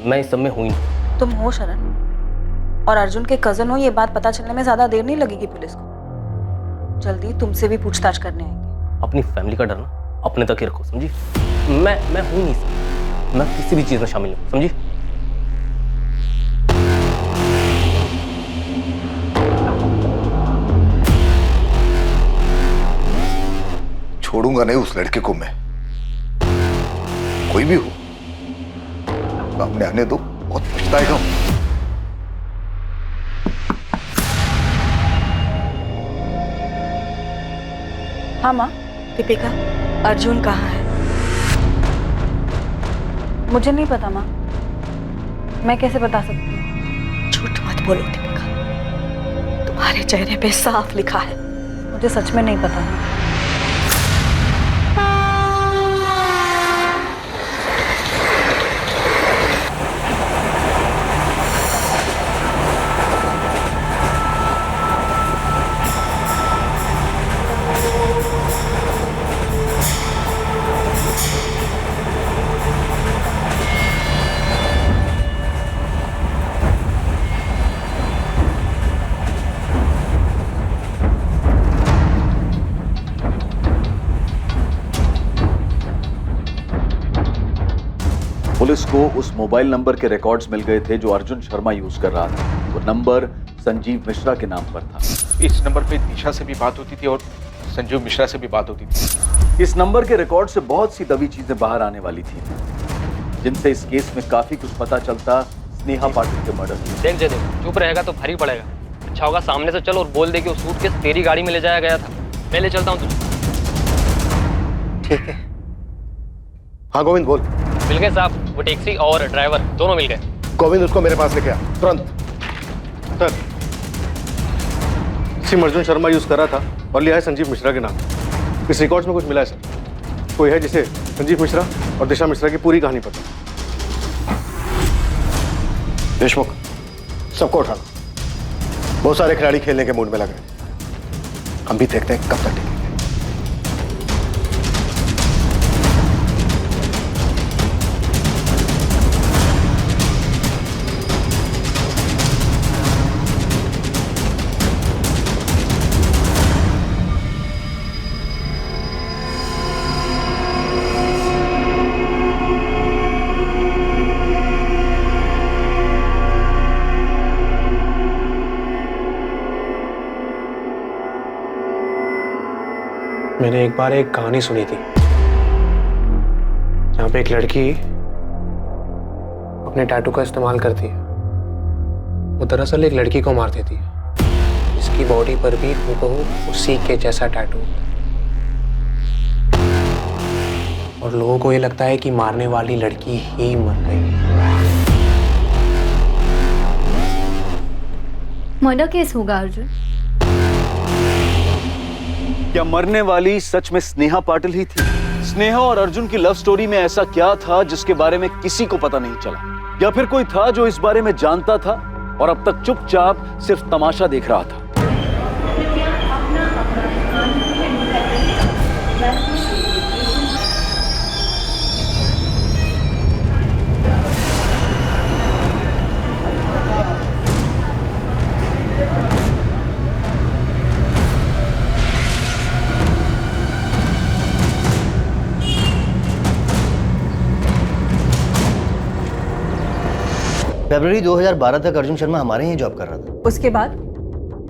मैं इस सब में हूँ ही नहीं। तुम हो शरण, और अर्जुन के कजन हो, ये बात पता चलने में ज्यादा देर नहीं लगेगी पुलिस को। जल्दी तुमसे भी पूछताछ करने आएंगे। अपनी फैमिली का डर ना अपने तक ही रखो, समझी? मैं हूँ नहीं सर, मैं किसी भी चीज में शामिल हूँ, समझी? छोड़ूंगा नहीं उस लड़के को मैं, कोई भी हो। सामने आने दो, बहुत पछताएगा। हाँ माँ। दीपिका, अर्जुन कहाँ है? मुझे नहीं पता माँ, मैं कैसे बता सकती हूँ? झूठ मत बोलो दीपिका, तुम्हारे चेहरे पे साफ लिखा है। मुझे सच में नहीं पता। पुलिस को उस मोबाइल नंबर के रिकॉर्ड्स मिल गए थे जो अर्जुन शर्मा यूज कर रहा था। वो नंबर संजीव मिश्रा के नाम पर था। इस नंबर पे दिशा से भी बात होती थी और संजीव मिश्रा से भी बात होती थी। इस नंबर के रिकॉर्ड से बहुत सी दबी चीजें बाहर आने वाली थी, जिनसे इस केस में काफी कुछ पता चलता स्नेहा पाटिल के मर्डर की। देख जय देख, चुप रहेगा तो भारी पड़ेगा। अच्छा होगा सामने से चल और बोल दे कि वो सूटकेस तेरी गाड़ी में ले जाया गया था। मैं ले चलता हूँ तुझे। ठीक है। हाँ गोविंद बोल। मिल गए साहब, वो टैक्सी और ड्राइवर दोनों मिल गए। गोविंद उसको मेरे पास लेके आ तुरंत। Sir SIM Arjun Sharma use कर रहा था और लिया है संजीव मिश्रा के नाम। इस रिकॉर्ड्स में कुछ मिला है सर। कोई है जिसे संजीव मिश्रा और दिशा मिश्रा की पूरी कहानी पता। देशमुख सबको उठाना। बहुत सारे खिलाड़ी खेलने के मूड में लग रहे हैं। हम भी देखते हैं कब तक टिकेंगे। मैंने एक बार एक कहानी सुनी थी जहाँ पे एक लड़की अपने टैटू का इस्तेमाल करती है। वो दरअसल एक लड़की को मार देती है, इसकी बॉडी पर भी हूबहू उसी के जैसा टैटू होता है और लोगों को ये लगता है कि मारने वाली लड़की ही मर गई। मर्डर केस होगा अर्जुन। क्या मरने वाली सच में स्नेहा पाटिल ही थी? स्नेहा और अर्जुन की लव स्टोरी में ऐसा क्या था जिसके बारे में किसी को पता नहीं चला? या फिर कोई था जो इस बारे में जानता था और अब तक चुपचाप सिर्फ तमाशा देख रहा था? फरवरी 2012 तक अर्जुन शर्मा हमारे ही जॉब कर रहा था। उसके बाद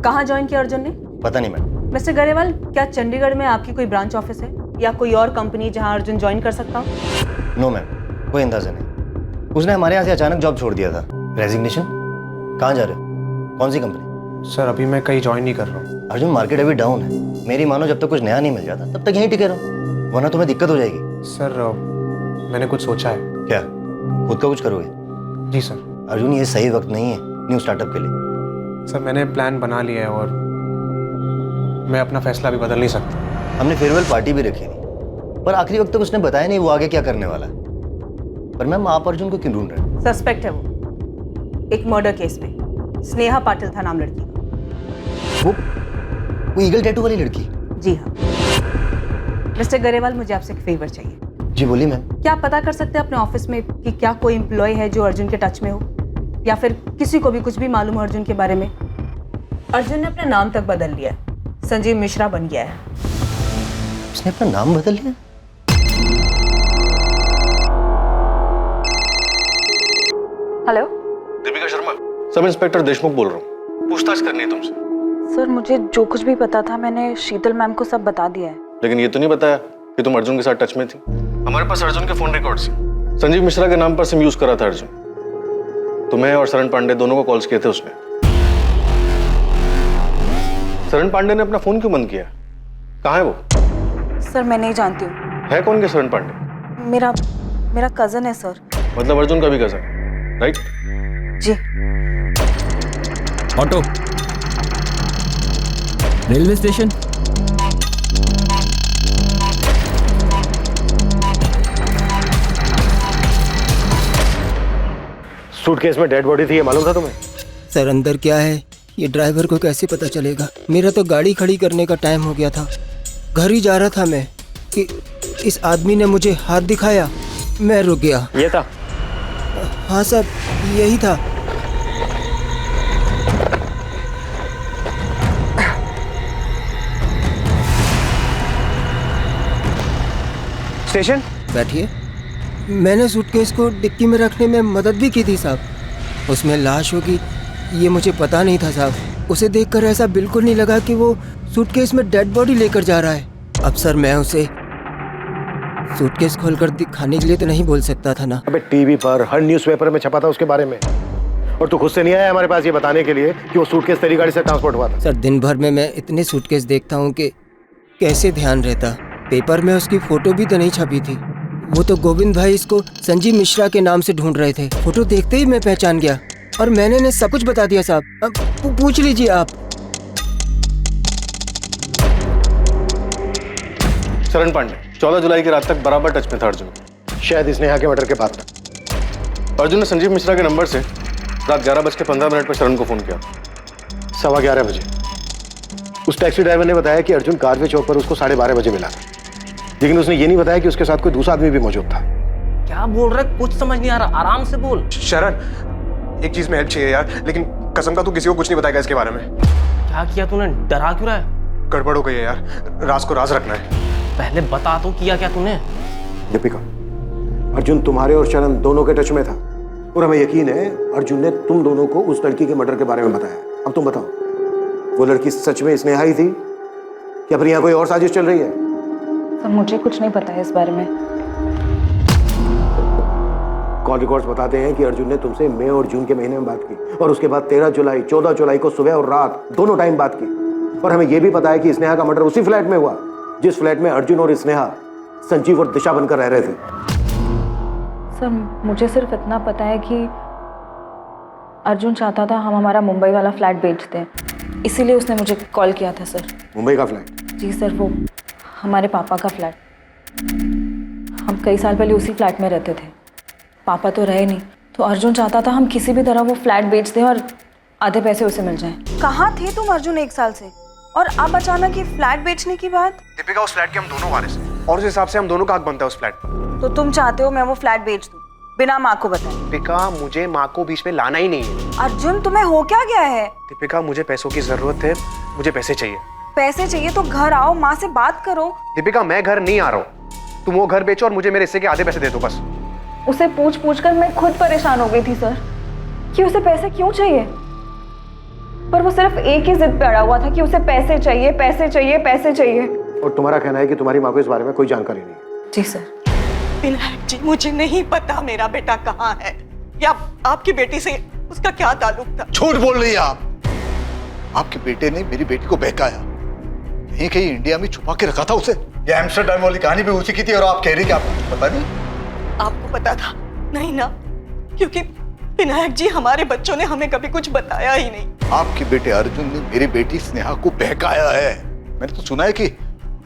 कहाँ ज्वाइन किया अर्जुन ने? पता नहीं मैडम। मिस्टर गरेवाल, क्या चंडीगढ़ में आपकी कोई ब्रांच ऑफिस है या कोई और कंपनी जहाँ अर्जुन ज्वाइन कर सकता हो? नो मैम, कोई अंदाजा नहीं। उसने हमारे यहाँ से अचानक जॉब छोड़ दिया था। रेजिग्नेशन? कहाँ जा रहे हो? कौन सी कंपनी? सर अभी मैं कहीं ज्वाइन नहीं कर रहा हूँ। अर्जुन मार्केट अभी डाउन है। मेरी मानो जब तक कुछ नया नहीं मिल जाता तब तक यहीं टिके रहो, वरना तुम्हें दिक्कत हो जाएगी। सर मैंने कुछ सोचा है। क्या? खुद का कुछ करोगे? जी सर। अर्जुन ये सही वक्त नहीं है न्यू स्टार्टअप के लिए। सर मैंने प्लान बना लिया है और मैं अपना फैसला अभी बदल नहीं सकता। हमने फेयरवेल पार्टी भी रखी थी, पर आखिरी वक्त तक उसने बताया नहीं वो आगे क्या करने वाला है। पर मैम आप अर्जुन को क्यों ढूंढ रहे हैं? सस्पेक्ट है वो एक मर्डर केस में। स्नेहा पाटिल था नाम लड़की का। वो ईगल टैटू वाली लड़की? जी हाँ। मिस्टर गरेवाल, मुझे आपसे एक फेवर चाहिए। जी बोलिए मैम। क्या आप पता कर सकते हैं अपने ऑफिस में कि क्या कोई एम्प्लॉय है जो अर्जुन के टच में हो, या फिर किसी को भी कुछ भी मालूम हो अर्जुन के बारे में? अर्जुन ने अपना नाम तक बदल लिया है, संजीव मिश्रा बन गया है। उसने अपना नाम बदल लिया? Hello Deepika Sharma, sub inspector Deshmukh बोल रहा हूँ। पूछताछ करनी है तुमसे। सर मुझे जो कुछ भी पता था मैंने शीतल मैम को सब बता दिया है। लेकिन ये तो नहीं बताया कि तुम अर्जुन के साथ टच में थी। हमारे पास अर्जुन के फोन रिकॉर्ड्स हैं। संजीव मिश्रा के नाम पर सिम यूज करा था अर्जुन। तुम्हें और शरण पांडे दोनों को कॉल्स किए थे उसने। शरण पांडे ने अपना फोन क्यों बंद किया? कहाँ है वो? सर मैं नहीं जानती हूँ। है कौन के शरण पांडे? मेरा कजन है सर। मतलब अर्जुन का भी कजन, राइट? जी। Auto, railway station. सूटकेस में डेड बॉडी थी, ये मालूम था तुम्हें? सर अंदर क्या है ये ड्राइवर को कैसे पता चलेगा? मेरा तो गाड़ी खड़ी करने का टाइम हो गया था। घर ही जा रहा था मैं कि इस आदमी ने मुझे हाथ दिखाया, मैं रुक गया। ये था? हाँ सर यही था। स्टेशन बैठिए। मैंने सूटकेस को डिक्की में रखने में मदद भी की थी साहब। उसमें लाश होगी ये मुझे पता नहीं था साहब। उसे देखकर ऐसा बिल्कुल नहीं लगा कि वो सूटकेस में डेड बॉडी लेकर जा रहा है। अब सर मैं उसे सूटकेस खोलकर दिखाने के लिए तो नहीं बोल सकता था ना। अबे टीवी पर हर न्यूज़पेपर में छपा था उसके बारे में, और तू खुद से नहीं आया हमारे पास ये बताने के लिए कि वो सूटकेस तेरी गाड़ी से ट्रांसपोर्ट हुआ था। सर दिन भर में मैं इतने सूटकेस देखता हूँ कि कैसे ध्यान रहता। पेपर में उसकी फोटो भी तो नहीं छपी थी। वो तो गोविंद भाई इसको संजीव मिश्रा के नाम से ढूंढ रहे थे। फोटो देखते ही मैं पहचान गया और मैंने सब कुछ बता दिया साहब। अब पूछ लीजिए आप। शरण पांडे 14 जुलाई की रात तक बराबर टच में था अर्जुन, शायद स्नेहा के मर्डर के बाद तक। अर्जुन ने संजीव मिश्रा के नंबर से रात 11:15 पर शरण को फोन किया। 11:15 बजे उस टैक्सी ड्राइवर ने बताया कि अर्जुन कारवे चौक पर उसको 12:30 बजे मिला था, लेकिन उसने ये नहीं बताया कि उसके साथ कोई दूसरा आदमी भी मौजूद था। क्या बोल रहा है? कुछ समझ नहीं आ रहा, आराम से बोल। शरण, एक चीज में हेल्प चाहिए यार, लेकिन कसम का तू किसी को कुछ नहीं बताएगा इसके बारे में। क्या किया तूने? डरा क्यों रहा है? गड़बड़ हो गई है यार, राज को राज रखना है। पहले बता तो, किया क्या तूने? दीपिका, अर्जुन तुम्हारे और शरण दोनों के टच में था और हमें यकीन है अर्जुन ने तुम दोनों को उस लड़की के मर्डर के बारे में बताया। अब तुम बताओ, वो लड़की सच में स्नेहा ही थी कि अपनी यहाँ कोई और साजिश चल रही है? सर मुझे कुछ नहीं पता है इस बारे में। कॉल रिकॉर्ड्स बताते हैं कि अर्जुन ने तुमसे मई और जून के महीने में बात की और उसके बाद 13 जुलाई 14 जुलाई को सुबह और रात दोनों टाइम बात की। और हमें यह भी पता है कि स्नेहा का मर्डर उसी फ्लैट में हुआ जिस फ्लैट में अर्जुन और स्नेहा संजीव और दिशा बनकर रह रहे थे। सर मुझे सिर्फ इतना पता है कि अर्जुन चाहता था हम हमारा मुंबई वाला फ्लैट बेच दें, इसीलिए उसने मुझे कॉल किया था सर। मुंबई का फ्लैट? जी सर, वो हमारे पापा का फ्लैट। हम कई साल पहले उसी फ्लैट में रहते थे। पापा तो रहे नहीं, तो अर्जुन चाहता था हम किसी भी तरह वो फ्लैट बेच दें और आधे पैसे उसे मिल जाएं। कहाँ थे तुम अर्जुन 1 साल से, और अब अचानक ये फ्लैट बेचने की बात? दीपिका, उस फ्लैट के हम दोनों वारिस हैं और उस हिसाब से हम दोनों का हक बनता है उस फ्लैट पर। तो तुम चाहते हो मैं वो फ्लैट बेच दूं बिना माँ को बताए? दीपिका, मुझे माँ को बीच में लाना ही नहीं है। अर्जुन तुम्हें हो क्या गया है? दीपिका, मुझे पैसों की जरूरत है, मुझे पैसे चाहिए। पैसे चाहिए तो घर आओ, माँ से बात करो। दीपिका, मैं घर नहीं आ रहा हूँ, तुम वो घर बेचो और मुझे मेरे हिस्से के आधे पैसे दे दो बस। उसे पूछ कर मैं खुद परेशान हो गई थी सर कि उसे पैसे क्यों चाहिए, पर वो सिर्फ एक ही जिद पे अड़ा हुआ था कि उसे पैसे चाहिए, पैसे चाहिए, पैसे चाहिए। और तुम्हारा कहना है कि तुम्हारी माँ को इस बारे में कोई जानकारी नहीं? जी सर। विनायक जी, मुझे नहीं पता मेरा बेटा कहाँ है या आपकी बेटी से उसका क्या ताल्लुक था। झूठ बोल रही है आप। आपके बेटे ने मेरी बेटी को बहकाया, कहीं कहीं इंडिया में छुपा के रखा था उसे। ये एम्स्टर्डम वाली कहानी भी उसी की थी और आप कह रही कि आपको कुछ पता नहीं? आपको पता था? नहीं ना, क्योंकि विनायक जी हमारे बच्चों ने हमें कभी कुछ बताया ही नहीं। आपके बेटे अर्जुन ने मेरी बेटी स्नेहा को बहकाया है। मैंने तो सुना है कि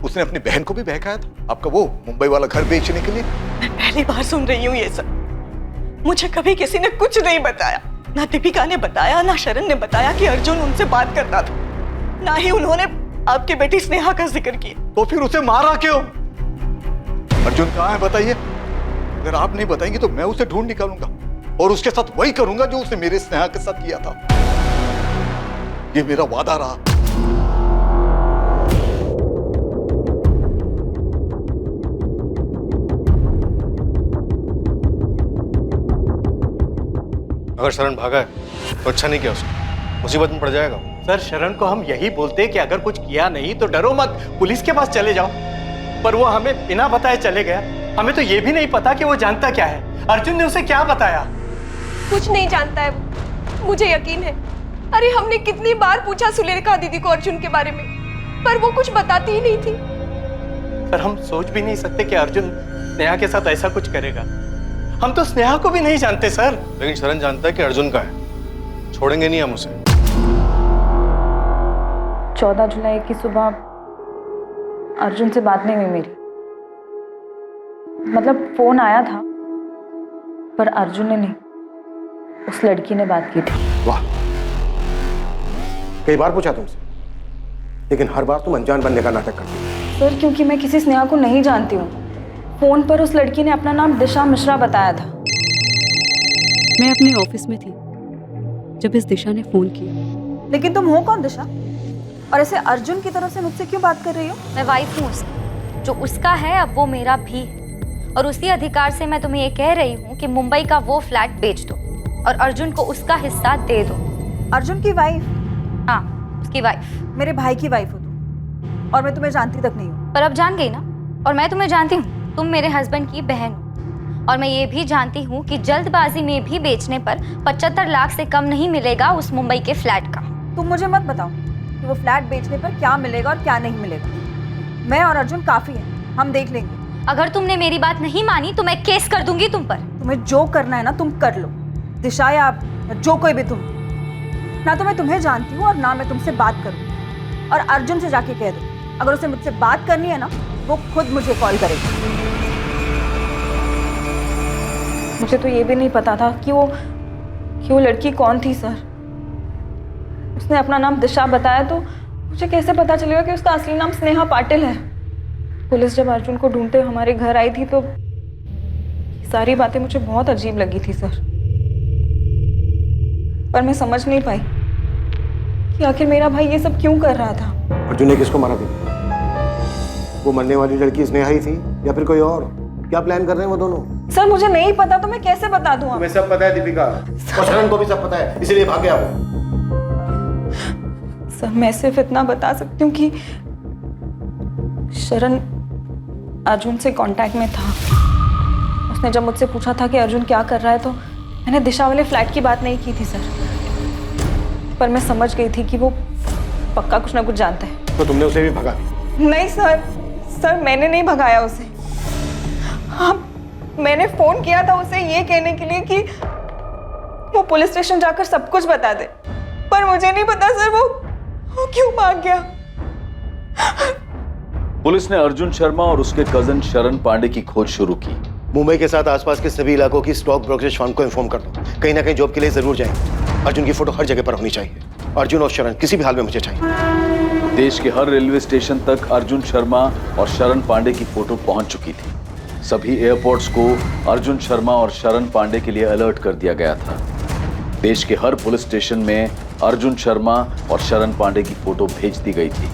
उसने अपनी बहन को भी बहकाया था आपका वो मुंबई वाला घर बेचने के लिए। मैं पहली बार सुन रही हूँ ये सब। मुझे कभी किसी ने कुछ नहीं बताया, ना दीपिका ने बताया, ना शरण ने बताया कि अर्जुन उनसे बात करता था, ना ही उन्होंने आपकी बेटी स्नेहा का जिक्र किया। तो फिर उसे मारा क्यों? अर्जुन कहाँ है बताइए। अगर आप नहीं बताएंगे तो मैं उसे ढूंढ निकालूंगा और उसके साथ वही करूंगा जो उसने मेरे स्नेहा के साथ किया था। ये मेरा वादा रहा। अगर शरण भागा है तो अच्छा नहीं किया उसने, मुसीबत में पड़ जाएगा। सर शरण को हम यही बोलते कि अगर कुछ किया नहीं तो डरो मत, पुलिस के पास चले जाओ, पर वो हमें बिना बताए चले गया। हमें तो ये भी नहीं पता कि वो जानता क्या है। अर्जुन ने उसे क्या बताया? कुछ नहीं जानता है, मुझे यकीन है। अरे हमने कितनी बार पूछा सुलेखा दीदी को अर्जुन के बारे में, पर वो कुछ बताती ही नहीं थी। सर हम सोच भी नहीं सकते कि अर्जुन स्नेहा के साथ ऐसा कुछ करेगा। हम तो स्नेहा को भी नहीं जानते सर। लेकिन शरण जानता है कि अर्जुन का है, छोड़ेंगे नहीं हम उसे। 14 जुलाई की सुबह अर्जुन से बात नहीं हुई मेरी, मतलब फोन आया था पर अर्जुन ने नहीं, उस लड़की ने बात की थी। वाह, कई बार पूछा तुमसे, लेकिन हर बार तुम अनजान बनने का नाटक करती हो। सर क्योंकि मैं किसी स्नेहा को नहीं जानती हूँ। फोन पर उस लड़की ने अपना नाम दिशा मिश्रा बताया था। मैं अपने ऑफिस में थी जब इस दिशा ने फोन किया। लेकिन तुम हो कौन दिशा, और ऐसे अर्जुन की तरफ से मुझसे क्यों बात कर रही हो? मैं वाइफ हूँ उसकी, जो उसका है अब वो मेरा भी है, और उसी अधिकार से मैं तुम्हें ये कह रही हूँ कि मुंबई का वो फ्लैट बेच दो और अर्जुन को उसका हिस्सा दे दो। अर्जुन की वाइफ? हाँ, उसकी वाइफ। मेरे भाई की वाइफ हो तुम, और मैं तुम्हें जानती तक नहीं हूँ। पर अब जान गई ना, और मैं तुम्हें जानती हूँ। तुम मेरे हस्बैंड की बहन हो, और मैं ये भी जानती हूँ कि जल्दबाजी में भी बेचने पर 75 लाख से कम नहीं मिलेगा उस मुंबई के फ्लैट का। तुम मुझे मत बताओ कि वो फ्लैट बेचने पर क्या मिलेगा और क्या नहीं मिलेगा। मैं और अर्जुन काफी हैं, हम देख लेंगे। अगर तुमने मेरी बात नहीं मानी तो मैं केस कर दूंगी तुम पर। तुम्हें जो करना है ना तुम कर लो, दिशा या जो कोई भी तुम। ना तो मैं तुम्हें जानती हूँ और ना मैं तुमसे बात करूँ। और अर्जुन से जाके कह दो, अगर उसे मुझसे बात करनी है ना वो खुद मुझे कॉल करेगा। मुझे तो ये भी नहीं पता था कि वो लड़की कौन थी सर। उसने अपना नाम दिशा बताया तो मुझे कैसे पता चलेगा कि उसका असली नाम स्नेहा पाटिल है। पुलिस जब अर्जुन को ढूंढते हमारे घर आई थी तो सारी बातें मुझे बहुत अजीब लगी थी सर, पर मैं समझ नहीं पाई कि आखिर मेरा भाई ये सब क्यों कर रहा था। अर्जुन ने किसको मारा था? वो मरने वाली लड़की स्नेहा ही थी या फिर कोई और? क्या प्लान कर रहे हैं वो दोनों? सर मुझे नहीं पता तो मैं कैसे बता दूं? तुम्हें सब पता है दीपिका, और शरण को भी सब पता है, इसीलिए भाग गया वो। सर मैं सिर्फ इतना बता सकती हूँ कि शरण अर्जुन से कांटेक्ट में था। उसने जब मुझसे पूछा था कि अर्जुन क्या कर रहा है तो मैंने दिशा वाले फ्लैट की बात नहीं की थी सर, पर मैं समझ गई थी कि वो पक्का कुछ ना कुछ जानता है। तो तुमने उसे भी भगा दिया? नहीं सर मैंने नहीं भगाया उसे। हाँ, मैंने फोन किया था उसे ये कहने के लिए कि वो पुलिस स्टेशन जाकर सब कुछ बता दे, पर मुझे नहीं पता सर वो क्यों भाग गया। पुलिस ने अर्जुन शर्मा और उसके कजन शरण पांडे की खोज शुरू की। मुंबई के साथ आसपास के सभी इलाकों की स्टॉक ब्रोकरेज फर्म को इन्फॉर्म कर दो, कहीं ना कहीं जॉब के लिए जरूर जाएंगे। अर्जुन की फोटो हर जगह पर होनी चाहिए। अर्जुन और शरण किसी भी हाल में मुझे चाहिए। देश के हर रेलवे स्टेशन तक अर्जुन शर्मा और शरण पांडे की फोटो पहुंच चुकी थी। सभी एयरपोर्ट्स को अर्जुन शर्मा और शरण पांडे के लिए अलर्ट कर दिया गया था। देश के हर पुलिस स्टेशन में अर्जुन शर्मा और शरण पांडे की फोटो भेज दी गई थी।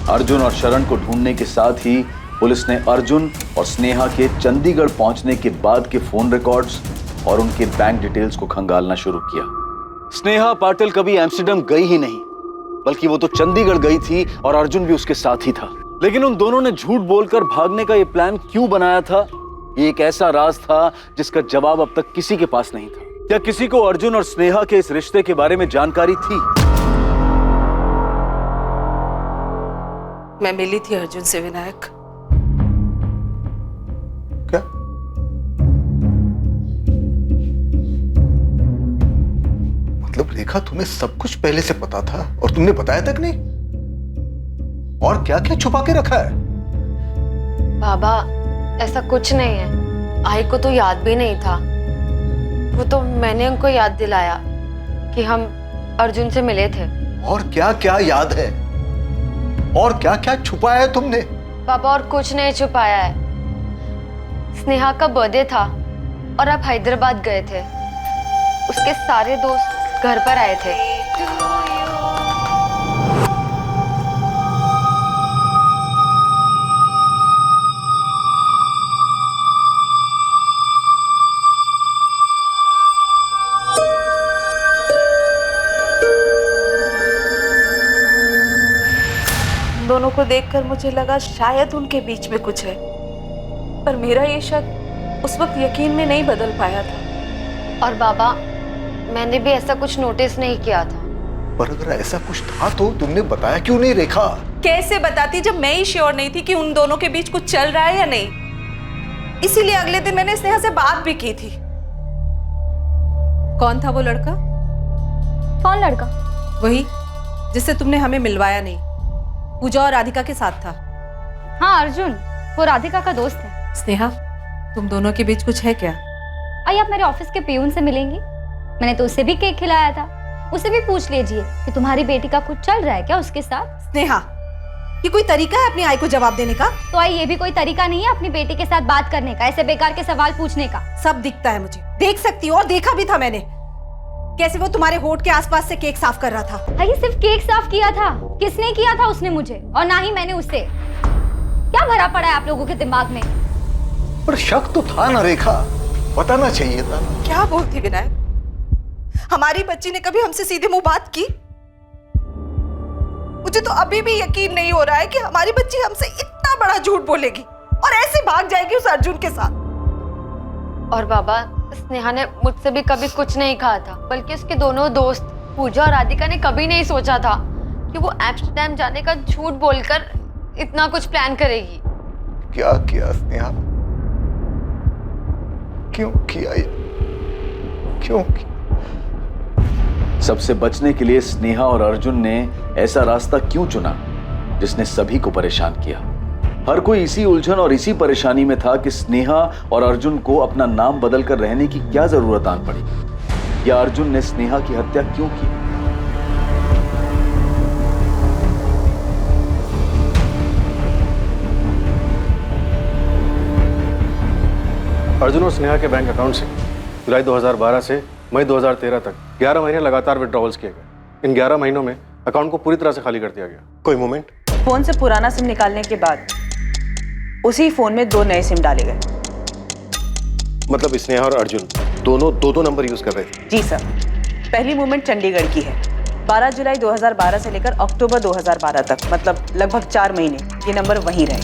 अर्जुन और शरण को ढूंढने के साथ ही पुलिस ने अर्जुन और स्नेहा के चंडीगढ़ पहुंचने के बाद के फोन रिकॉर्ड्स और उनके बैंक डिटेल्स को खंगालना शुरू किया। स्नेहा पाटिल कभी एम्स्टर्डम गई ही नहीं, बल्कि वो तो चंडीगढ़ गई थी और अर्जुन भी उसके साथ ही था। लेकिन उन दोनों ने झूठ बोलकर भागने का ये प्लान क्यों बनाया था, ये एक ऐसा राज था जिसका जवाब अब तक किसी के पास नहीं था। क्या किसी को अर्जुन और स्नेहा के इस रिश्ते के बारे में जानकारी थी? मैं मिली थी अर्जुन से विनायक। क्या? मतलब रेखा तुम्हें सब कुछ पहले से पता था और तुमने बताया तक नहीं? और क्या क्या छुपा के रखा है? बाबा ऐसा कुछ नहीं है, आई को तो याद भी नहीं था। वो तो मैंने उनको याद दिलाया कि हम अर्जुन से मिले थे। और क्या क्या याद है? और क्या क्या छुपाया है तुमने? पापा और कुछ नहीं छुपाया है। स्नेहा का बर्थडे था और आप हैदराबाद गए थे। उसके सारे दोस्त घर पर आए थे। दोनों को देखकर मुझे लगा शायद उनके बीच में कुछ है, पर मेरा ये शक उस वक्त यकीन में नहीं बदल पाया था। और बाबा मैंने भी ऐसा कुछ नोटिस नहीं किया था। पर अगर ऐसा कुछ था तो तुमने बताया क्यों नहीं रेखा? कैसे बताती जब मैं ही श्योर नहीं थी कि उन दोनों के बीच कुछ चल रहा है या नहीं। इसीलिए अगले दिन मैंने स्नेहा से बात भी की थी। कौन था वो लड़का? कौन लड़का? वही जिससे तुमने हमें मिलवाया नहीं, पूजा और राधिका के साथ था। हाँ अर्जुन, वो राधिका का दोस्त है। स्नेहा, तुम दोनों के बीच कुछ है क्या? आइए आप मेरे ऑफिस के पियून से मिलेंगी। मैंने तो उसे भी केक खिलाया था। उसे भी पूछ लीजिए कि तुम्हारी बेटी का कुछ चल रहा है क्या उसके साथ। स्नेहा, ये कोई तरीका है अपनी आई को जवाब देने का? तो आई ये भी कोई तरीका नहीं है अपनी बेटी के साथ बात करने का, ऐसे बेकार के सवाल पूछने का। सब दिखता है मुझे, देख सकती हो, और देखा भी था मैंने कैसे वो तुम्हारे होठ के आसपास से केक साफ कर रहा था। ये सिर्फ केक साफ किया था? किसने किया था? उसने मुझे, और ना ही मैंने उससे। क्या भरा पड़ा है आप लोगों के दिमाग में? पर शक तो था ना रेखा, बताना चाहिए था। क्या बोलती विनायक, हमारी बच्ची ने कभी हमसे सीधे मुंह बात की? मुझे तो अभी भी यकीन नहीं हो रहा है कि हमारी बच्ची हमसे इतना बड़ा झूठ बोलेगी और ऐसे भाग जाएगी उस अर्जुन के साथ। और बाबा, स्नेहा ने मुझसे भी कभी कुछ नहीं कहा था, बल्कि उसके दोनों दोस्त पूजा और राधिका ने कभी नहीं सोचा था कि वो एम्स्टर्डम जाने का झूठ बोलकर इतना कुछ प्लान करेगी। क्या किया स्नेहा? क्यों किया ये? क्यों किया? सबसे बचने के लिए स्नेहा और अर्जुन ने ऐसा रास्ता क्यों चुना जिसने सभी को परेशान किया? हर कोई इसी उलझन और इसी परेशानी में था कि स्नेहा और अर्जुन को अपना नाम बदलकर रहने की क्या जरूरत आन पड़ी, या अर्जुन ने स्नेहा की हत्या क्यों की? अर्जुन और स्नेहा के बैंक अकाउंट से जुलाई 2012 से मई 2013 तक 11 महीने लगातार विड्रॉवल्स किए गए। इन 11 महीनों में अकाउंट को पूरी तरह से खाली कर दिया गया। कोई मूवमेंट? फोन से पुराना सिम निकालने के बाद उसी फोन में 2 नए सिम डाले गए। मतलब स्नेहा और अर्जुन दोनों दो नंबर यूज कर रहे थे? जी सर। पहली मूवमेंट चंडीगढ़ की है। 12 जुलाई 2012 से लेकर अक्टूबर 2012 तक, मतलब लगभग 4 महीने ये नंबर वहीं रहे।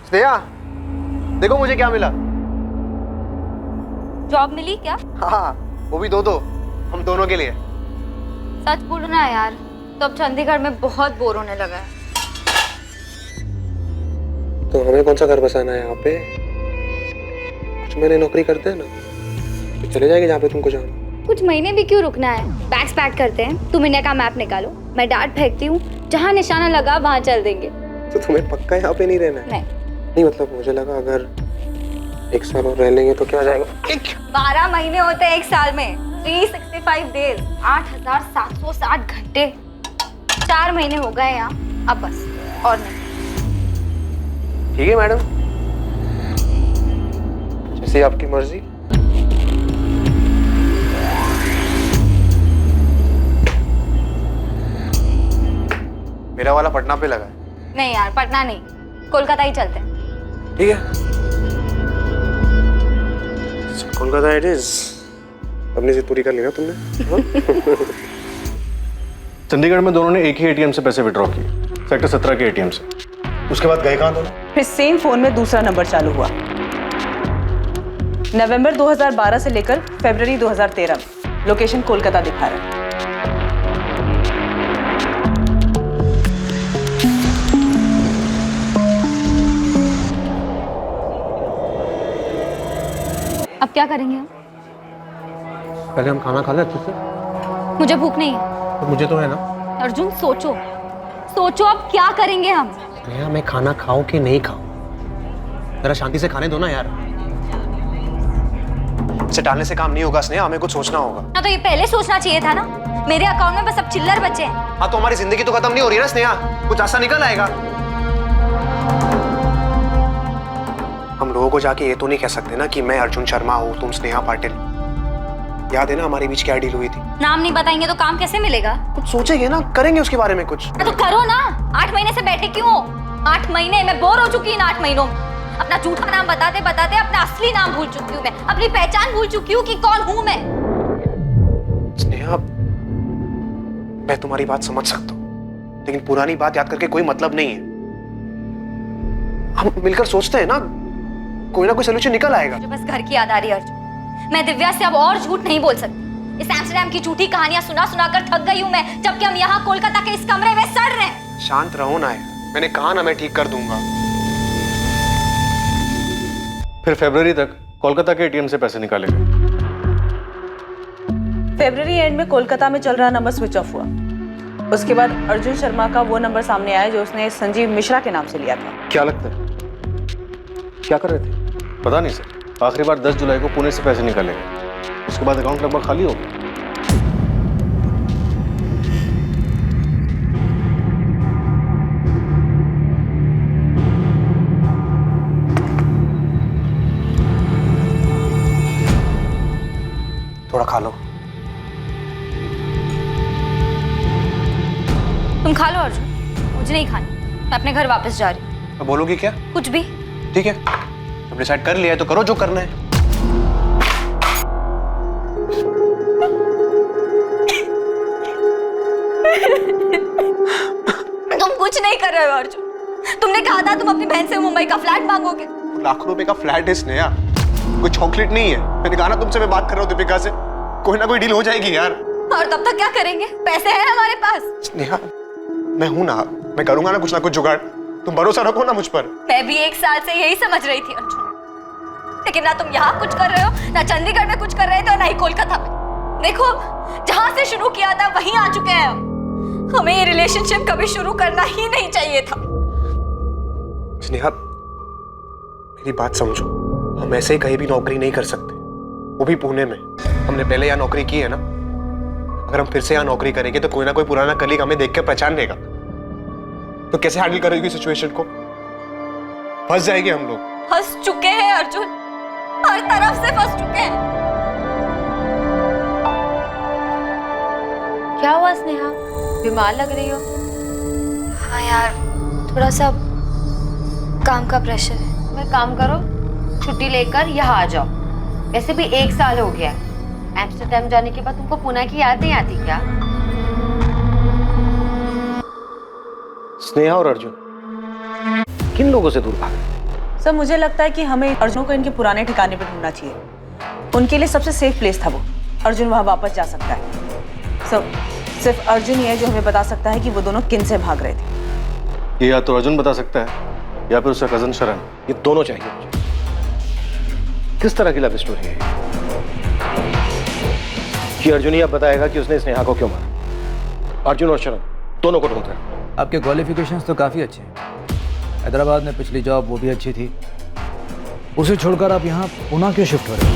स्नेहा, देखो मुझे क्या मिला। जॉब मिली क्या? हाँ, वो भी दो हम दोनों के लिए। सच बोलो ना यार, तो अब चंडीगढ़ में बहुत बोर होने लगा है। तो हमें कौन सा घर बसाना है यहाँ पे? कुछ महीने नौकरी करते हैं ना, तो चले जाएंगे जहाँ पे तुमको जाना। कुछ महीने भी क्यों रुकना है? बैग्स पैक करते हैं, तुम इंडिया का मैप निकालो, मैं डार्ट फेंकती हूँ, जहाँ निशाना लगा वहाँ चल देंगे। तो तुम्हें पक्का यहाँ पे नहीं रहना है? नहीं मतलब मुझे लगा अगर 1 साल और रह लेंगे तो क्या हो जाएगा? 12 महीने होते हैं 1 साल में, 365 डेज, 8760 घंटे। 4 महीने हो गए यहाँ, अब बस और नहीं। ठीक है मैडम, जैसे आपकी मर्जी। मेरा वाला पटना पे लगा है। नहीं यार, पटना नहीं, कोलकाता ही चलते हैं। ठीक है, कोलकाता इट इज। अपनी जिद पूरी कर ली ना तुमने? चंडीगढ़ में दोनों ने एक ही एटीएम से पैसे विड्रॉ किए, सेक्टर 17 के एटीएम से। उसके बाद गए कहां दोनों? फिर सेम फोन में दूसरा नंबर चालू हुआ। नवंबर 2012 से लेकर फरवरी 2013 में लोकेशन कोलकाता दिखा रहा है। अब क्या करेंगे हम? पहले हम खाना खा लें अच्छे से। मुझे भूख नहीं है। तो मुझे तो है ना। अर्जुन सोचो, सोचो अब क्या करेंगे हम? भैया मैं खाना खाऊं कि नहीं खाऊं, जरा शांति से खाने दो ना यार। इसे टालने से काम नहीं होगा स्नेहा, हमें कुछ सोचना होगा। ना तो ये पहले सोचना चाहिए था ना। मेरे अकाउंट में बस अब चिल्लर बचे हैं। हाँ तो हमारी जिंदगी तो खत्म नहीं हो रही है ना स्नेहा, कुछ ऐसा निकल आएगा। हम लोगों को जाके ये तो नहीं कह सकते ना कि मैं अर्जुन शर्मा हूँ, तुम स्नेहा पाटिल। याद है ना हमारे बीच क्या डील हुई थी? नाम नहीं बताएंगे तो काम कैसे मिलेगा? कुछ सोचेंगे ना, करेंगे उसके बारे में कुछ। तो करो ना। 8 महीने से बैठे क्यों हो? 8 महीने मैं बोर हो चुकी हूँ। 8 महीनों में अपना झूठा नाम बताते बताते अपना असली नाम भूल चुकी हूँ। मैं अपनी पहचान भूल चुकी हूँ कि कौन हूँ मैं। स्नेहा, मैं तुम्हारी बात समझ सकता हूँ, लेकिन पुरानी बात याद करके कोई मतलब नहीं है। हम मिलकर सोचते हैं ना, कोई ना कोई सोल्यूशन निकल आएगा। मुझे बस घर की याद आ रही है अर्जुन। मैं दिव्या से अब और झूठ नहीं बोल सकती। इस एम्स्टर्डम की झूठी कहानियां सुना सुना कर थक गई हूँ मैं, जबकि हम यहाँ कोलकाता के इस कमरे में सड़ रहे हैं। शांत रहो ना यार, मैंने कहा ना मैं ठीक कर दूंगा। फिर फरवरी तक कोलकाता के एटीएम से पैसे निकाले गए। फरवरी एंड में कोलकाता में चल रहा नंबर स्विच ऑफ हुआ। उसके बाद अर्जुन शर्मा का वो नंबर सामने आया जो उसने संजीव मिश्रा के नाम से लिया था। क्या लगता है क्या कर रहे थे? पता नहीं सर, आखिरी बार 10 जुलाई को पुणे से पैसे निकाले गए, उसके बाद अकाउंट लगभग खाली हो गया। थोड़ा खा लो। तुम खा लो अर्जुन, मुझे नहीं खानी। मैं अपने घर वापस जा रही हूँ। तो बोलोगी क्या? कुछ भी। ठीक है, अब डिसाइड कर लिया है तो करो जो करना है। तुमने कहा था तुम अपनी बहन से मुंबई का फ्लैट मांगोगे। लाखों रुपए का फ्लैट है स्नेहा, कोई चॉकलेट नहीं है। मैंने कहा ना तुमसे, मैं बात कर रहा हूँ दीपिका से, कोई ना कोई डील हो जाएगी यार। और तब तक क्या करेंगे? पैसे हैं हमारे पास। स्नेहा मैं हूं ना, मैं करूंगा ना कुछ जुगाड़, तुम भरोसा रखो ना मुझ पर। मैं भी 1 साल से यही समझ रही थी अर्जुन, लेकिन ना तुम यहाँ कुछ कर रहे हो, ना चंडीगढ़ में कुछ कर रहे थे, और ना ही कोलकाता में। देखो जहां से शुरू किया था वहीं आ चुके हैं हम। हमें ये रिलेशनशिप कभी शुरू करना ही नहीं चाहिए था। स्नेहा मेरी बात समझो, हम ऐसे ही कहीं भी नौकरी नहीं कर सकते, वो भी पुणे में। हमने पहले यहाँ नौकरी की है ना, अगर हम फिर से यहाँ नौकरी करेंगे तो कोई ना कोई पुराना कलीग हमें देख के पहचान लेगा। तो कैसे हैंडल करोगी सिचुएशन को? फंस जाएंगे हम लोग। फंस चुके हैं अर्जुन, हर तरफ से फंस चुके हैं। क्या हुआ स्नेहा, बीमार लग रही हो? हाँ यार, थोड़ा सा काम का प्रेशर है। तुम एक काम करो, छुट्टी लेकर यहाँ आ जाओ। वैसे भी 1 साल हो गया है। एम्स्टर्डम जाने के बाद तुमको पुणे की याद नहीं आती क्या? स्नेहा और अर्जुन किन लोगों से दूर भागे? सर मुझे लगता है कि हमें अर्जुन को इनके पुराने ठिकाने पे ढूंढना चाहिए। उनके लिए सबसे सेफ प्लेस था वो। अर्जुन वहाँ वापस जा सकता है। सर सिर्फ अर्जुन ही है जो हमें बता सकता है कि वो दोनों किन से भाग रहे थे। ये या तो अर्जुन बता सकता है या फिर उसका कजन शरण। ये दोनों चाहिए मुझे। किस तरह की लव स्टोरी है कि अर्जुन ही अब बताएगा कि उसने स्नेहा को क्यों मारा? अर्जुन और शरण दोनों को ढूंढ रहे हैं। आपके क्वालिफिकेशंस तो काफ़ी अच्छे हैं। हैदराबाद में पिछली जॉब वो भी अच्छी थी, उसे छोड़कर आप यहाँ पुणे क्यों शिफ्ट हो रहे हैं?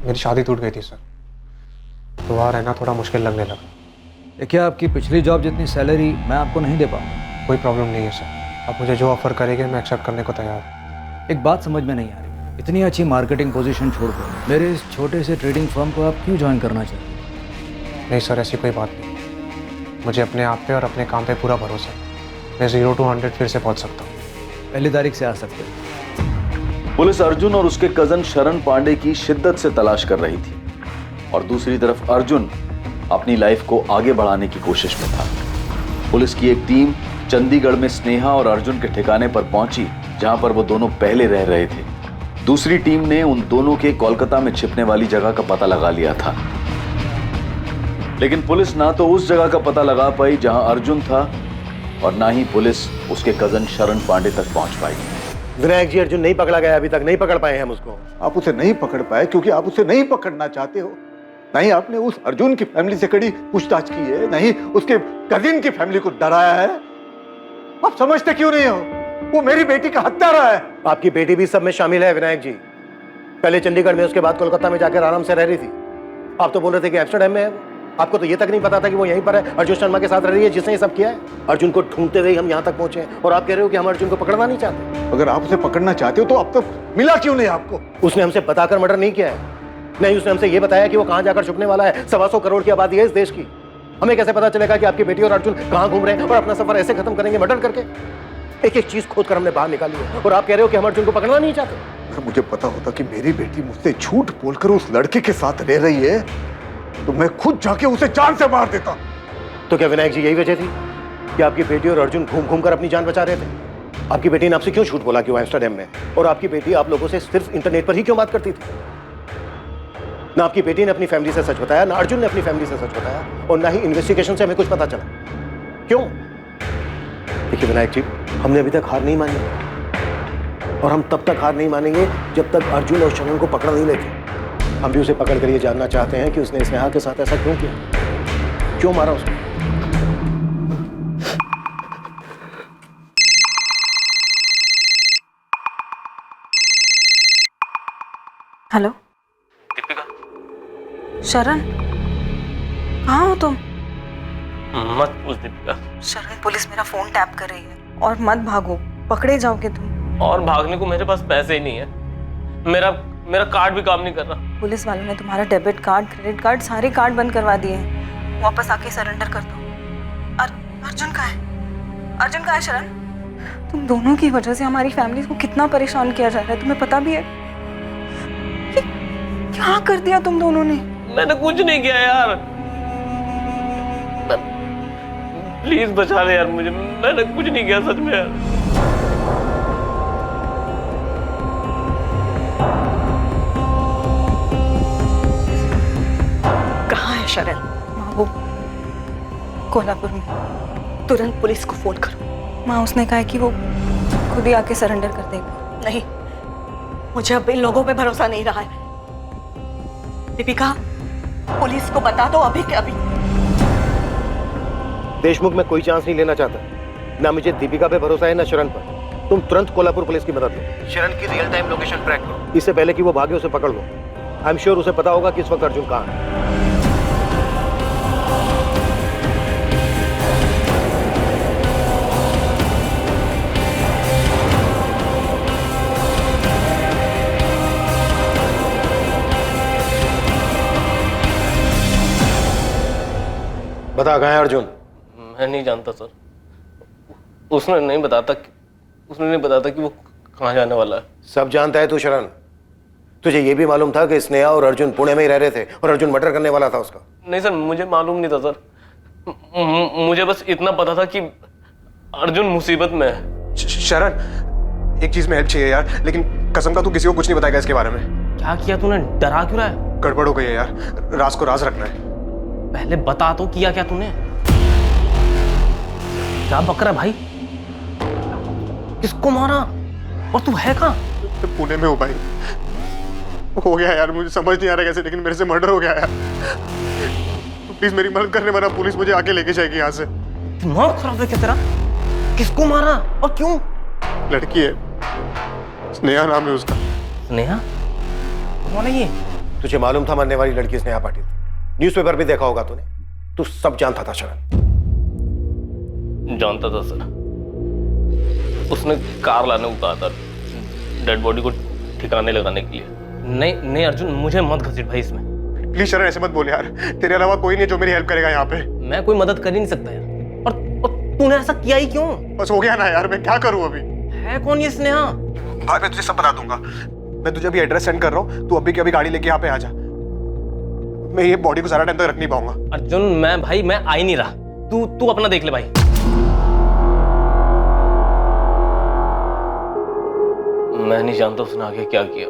मेरी शादी टूट गई थी सर, तो वहाँ रहना थोड़ा मुश्किल लगने लगा। देखिए, आपकी पिछली जॉब जितनी सैलरी मैं आपको नहीं दे पाऊंगा। कोई प्रॉब्लम नहीं है सर, आप मुझे जो ऑफर करेंगे मैं एक्सेप्ट करने को तैयार हूँ। एक बात समझ में नहीं आ रही, इतनी अच्छी मार्केटिंग पोजीशन छोड़कर मेरे इस छोटे से ट्रेडिंग फर्म को आप क्यों ज्वाइन करना चाहिए? नहीं सर, ऐसी कोई बात नहीं। मुझे अपने आप पे और अपने काम पे पूरा भरोसा है। मैं 0 to 100 फिर से पहुँच सकता हूँ। पहली तारीख से आ सकते हैं। पुलिस अर्जुन और उसके कजन शरण पांडे की शिद्दत से तलाश कर रही थी, और दूसरी तरफ अर्जुन अपनी लाइफ को आगे बढ़ाने की कोशिश में था। पुलिस की एक टीम चंडीगढ़ में स्नेहा और अर्जुन के ठिकाने पर पहुंची, जहां पर वो दोनों पहले रह रहे थे। दूसरी टीम ने उन दोनों के कोलकाता में छिपने वाली जगह का पता लगा लिया था, लेकिन पुलिस ना तो उस जगह का पता लगा पाई जहां अर्जुन था, और ना ही पुलिस उसके कजन शरण पांडे तक पहुंच पाई। विनायक जी, अर्जुन नहीं पकड़ा गया, अभी तक नहीं पकड़ पाए हम उसको। आप उसे नहीं पकड़ पाए क्योंकि आप उसे नहीं पकड़ना चाहते हो। नहीं आपने उस अर्जुन की फैमिली से कड़ी पूछताछ की है, नहीं उसके कजिन की फैमिली को डराया है। आप समझते क्यों नहीं हो? वो मेरी बेटी का हत्यारा है। आपकी बेटी भी सब में शामिल है विनायक जी। पहले चंडीगढ़ में, उसके बाद कोलकाता में जाकर आराम से रह रही थी। आप तो बोल रहे थे कि एम्स्टर्डम में है। आपको तो ये तक नहीं पता था कि वो यहीं पर है, अर्जुन शर्मा के साथ रह रही है, जिसने ये सब किया है। अर्जुन को ढूंढते हुए हम यहाँ तक पहुंचे हैं, और आप कह रहे हो कि हम अर्जुन को पकड़ना नहीं चाहते। अगर आप उसे पकड़ना चाहते हो तो अब तक मिला क्यों नहीं आपको? उसने हमसे बताकर मर्डर नहीं किया है। नहीं, उसने हमसे ये बताया कि वो कहाँ जाकर छुपने वाला है। 125 करोड़ की आबादी है इस देश की। हमें कैसे पता चलेगा कि आपकी बेटी और अर्जुन कहाँ घूम रहे हैं और अपना सफर ऐसे खत्म करेंगे मर्डर करके? एक एक चीज खोद कर हमने बाहर निकाली है, और आप कह रहे हो कि हम अर्जुन को पकड़ना नहीं चाहते। अगर मुझे पता होता कि मेरी बेटी मुझसे झूठ बोलकर उस लड़के के साथ रह रही है तो मैं खुद जाके उसे जान से मार देता। तो क्या विनायक जी यही वजह थी कि आपकी बेटी और अर्जुन घूम घूम कर अपनी जान बचा रहे थे? आपकी बेटी ने आपसे क्यों झूठ बोला कि वो एम्स्टर्डम में, और आपकी बेटी आप लोगों से सिर्फ इंटरनेट पर ही क्यों बात करती थी? ना आपकी बेटी ने अपनी फैमिली से सच बताया, ना अर्जुन ने अपनी फैमिली से सच बताया, और ना ही इन्वेस्टिगेशन से हमें कुछ पता चला। क्यों? देखिए विनायक जी, हमने अभी तक हार नहीं मानी, और हम तब तक हार नहीं मानेंगे जब तक अर्जुन और शरण को पकड़ नहीं लेते। हम भी उसे पकड़ कर ये जानना चाहते हैं कि उसने स्नेहा के साथ ऐसा क्यों किया, क्यों मारा उसको। हेलो दीपिका। शरण, कहाँ हो तुम? मत पूछ दीपिका। शरण, पुलिस मेरा फोन टैप कर रही है, और मत भागो, पकड़े जाओगे तुम। और भागने को मेरे पास पैसे ही नहीं है। मेरा कार्ड भी काम नहीं कर रहा। पुलिस वालों ने तुम्हारा डेबिट कार्ड, क्रेडिट कार्ड, सारे कार्ड बंद करवा दिए हैं। वापस आके सरेंडर कर दो। अर्जुन कहाँ है? अर्जुन कहाँ है शरण? तुम दोनों की वजह से हमारी फैमिली को कितना परेशान किया जा रहा है, तुम्हें पता भी है? क्या कर दिया तुम दोनों ने? मैंने कुछ नहीं किया यार। प्लीज बचा ले यार मुझे, मैंने कुछ नहीं किया सच में यार। कहाँ है शरण? माँ वो कोल्हापुर में, तुरंत पुलिस को फोन करो। माँ उसने कहा है कि वो खुद ही आके सरेंडर कर देगा। नहीं, मुझे अब इन लोगों पे भरोसा नहीं रहा है। दीपिका, पुलिस को बता दो अभी के अभी। देशमुख में कोई चांस नहीं लेना चाहता। ना मुझे दीपिका पे भरोसा है ना शरण पर। तुम तुरंत कोल्हापुर पुलिस की मदद लो। शरण की रियल टाइम लोकेशन ट्रैक करो। इससे पहले कि वो भागे उसे पकड़ लो। आई एम श्योर उसे पता होगा कि इस वक्त अर्जुन कहाँ है। बता कहाँ है अर्जुन? मैं नहीं जानता सर। उसने नहीं बताता कि वो कहाँ जाने वाला है। सब जानता है तू शरण। तुझे ये भी मालूम था कि स्नेहा और अर्जुन पुणे में ही रह रहे थे और अर्जुन मर्डर करने वाला था उसका? नहीं सर, मुझे मालूम नहीं था सर। मुझे बस इतना पता था कि अर्जुन मुसीबत में है। शरण, एक चीज में हेल्प चाहिए यार, लेकिन कसम का तू किसी को कुछ नहीं बताएगा इसके बारे में। क्या किया तूने? डरा क्यों रहा है? गड़बड़ हो गई है यार, राज को राज रखना है। पहले बता तो, किया क्या तूने? क्या बक रहा है भाई? किसको मारा? और तू है कहाँ? पुणे में हो भाई। हो गया यार, मुझे समझ नहीं आ रहा कैसे, लेकिन मेरे से मर्डर हो गया यार। तो प्लीज मेरी मदद करने वाला, पुलिस मुझे आके लेके जाएगी यहाँ से। दिमाग खराब है क्या तेरा? किसको मारा और क्यों? लड़की है, स्नेहा नाम है उसका। स्नेहा? कौन है ये? तुझे मालूम था मरने वाली लड़की स्नेहा पाटिल? न्यूज़पेपर भी देखा होगा तूने। तू सब जानता था शरण। जानता था सर। उसने कार लाने को कहा था डेड बॉडी को ठिकाने लगाने के लिए। नहीं अर्जुन, मुझे मत घसीट भाई इसमें। प्लीज शरण, ऐसे मत बोल यार। तेरे अलावा कोई नहीं है जो मेरी हेल्प करेगा यहाँ पे। मैं कोई मदद कर ही नहीं सकता यार। और तूने ऐसा किया ही क्यों? बस हो गया ना यार, मैं क्या करूँ अभी? है कौन ये स्नेहा? भाई मैं तुझे सब बता दूंगा। मैं तुझे अभी एड्रेस सेंड कर रहा हूँ, तू अभी की अभी गाड़ी लेके यहाँ पे आ जा। मैं ये बॉडी को सारा टाइम तक रख नहीं पाऊंगा। अर्जुन, मैं आ ही नहीं रहा। तू अपना देख ले भाई। मैं नहीं जानता उसने आगे क्या किया,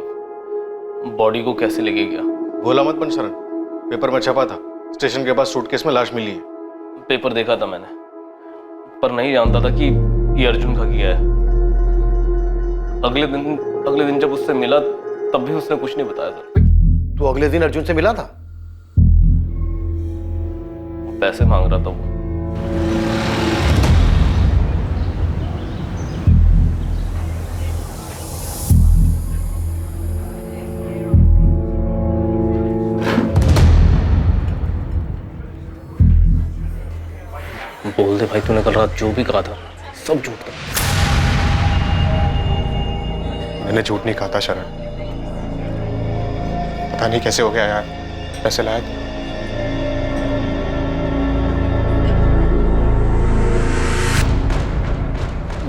बॉडी को कैसे लेके गया। भोला मत बन शरण। पेपर में छपा था, स्टेशन के पास सूटकेस में लाश मिली है। पेपर देखा था मैंने, पर नहीं जानता था कि ये अर्जुन का किया है। अगले दिन जब उससे मिला तब भी उसने कुछ नहीं बताया सर। तू अगले दिन अर्जुन से मिला था? पैसे मांग रहा था वो। बोल दे भाई, तूने कल रात जो भी कहा था सब झूठ था। मैंने झूठ नहीं कहा था शरण। पता नहीं कैसे हो गया यार, पैसे लाया था।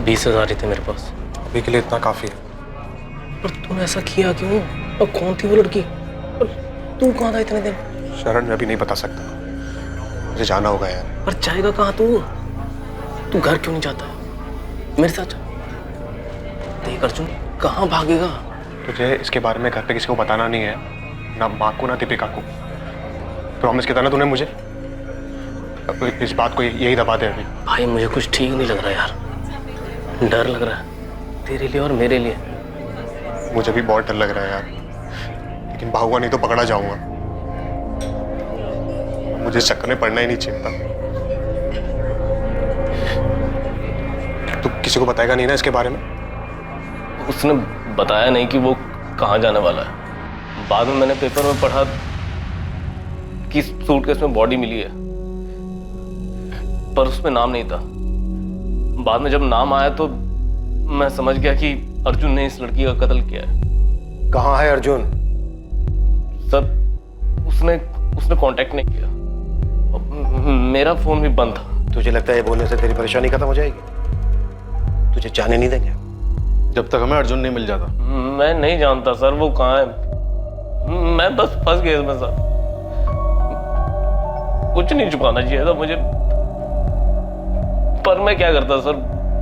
$20,000 थे मेरे पास। अभी के लिए इतना काफी है। पर तूने ऐसा किया क्यों? और कौन थी वो लड़की? और तू कहाँ था इतने दिन? शरण, मैं अभी नहीं बता सकता, मुझे जाना होगा यार। पर जाएगा कहाँ तू? तू घर क्यों नहीं जाता? मेरे साथ देख अर्जुन, कहाँ भागेगा? तुझे इसके बारे में घर पे किसी को बताना नहीं है, ना माँ को ना दीपिका को। प्रॉमिस किया था ना तूने मुझे। इस बात को यही दबा दे अभी। भाई मुझे कुछ ठीक नहीं लग रहा यार, डर लग रहा है तेरे लिए और मेरे लिए। मुझे भी बहुत डर लग रहा है यार, लेकिन भागूंगा नहीं तो पकड़ा जाऊंगा। मुझे इस चक्कर में पड़ना ही नहीं चाहिए था। तू किसी को बताएगा नहीं ना इसके बारे में? उसने बताया नहीं कि वो कहाँ जाने वाला है। बाद में मैंने पेपर में पढ़ा कि सूटकेस में बॉडी मिली है, पर उसमें नाम नहीं था। बाद में जब नाम आया तो मैं समझ गया कि अर्जुन ने इस लड़की का कत्ल किया है। कहाँ है अर्जुन? सर उसने कांटेक्ट नहीं किया, मेरा फोन भी बंद था। तुझे लगता है ये बोलने से तेरी परेशानी खत्म हो जाएगी? तुझे जाने नहीं देंगे जब तक हमें अर्जुन नहीं मिल जाता। मैं नहीं जानता सर वो कहाँ है। मैं बस फंस गया इसमें सर। कुछ नहीं छुपाना चाहिए था मुझे। पर मैं क्या करता सर,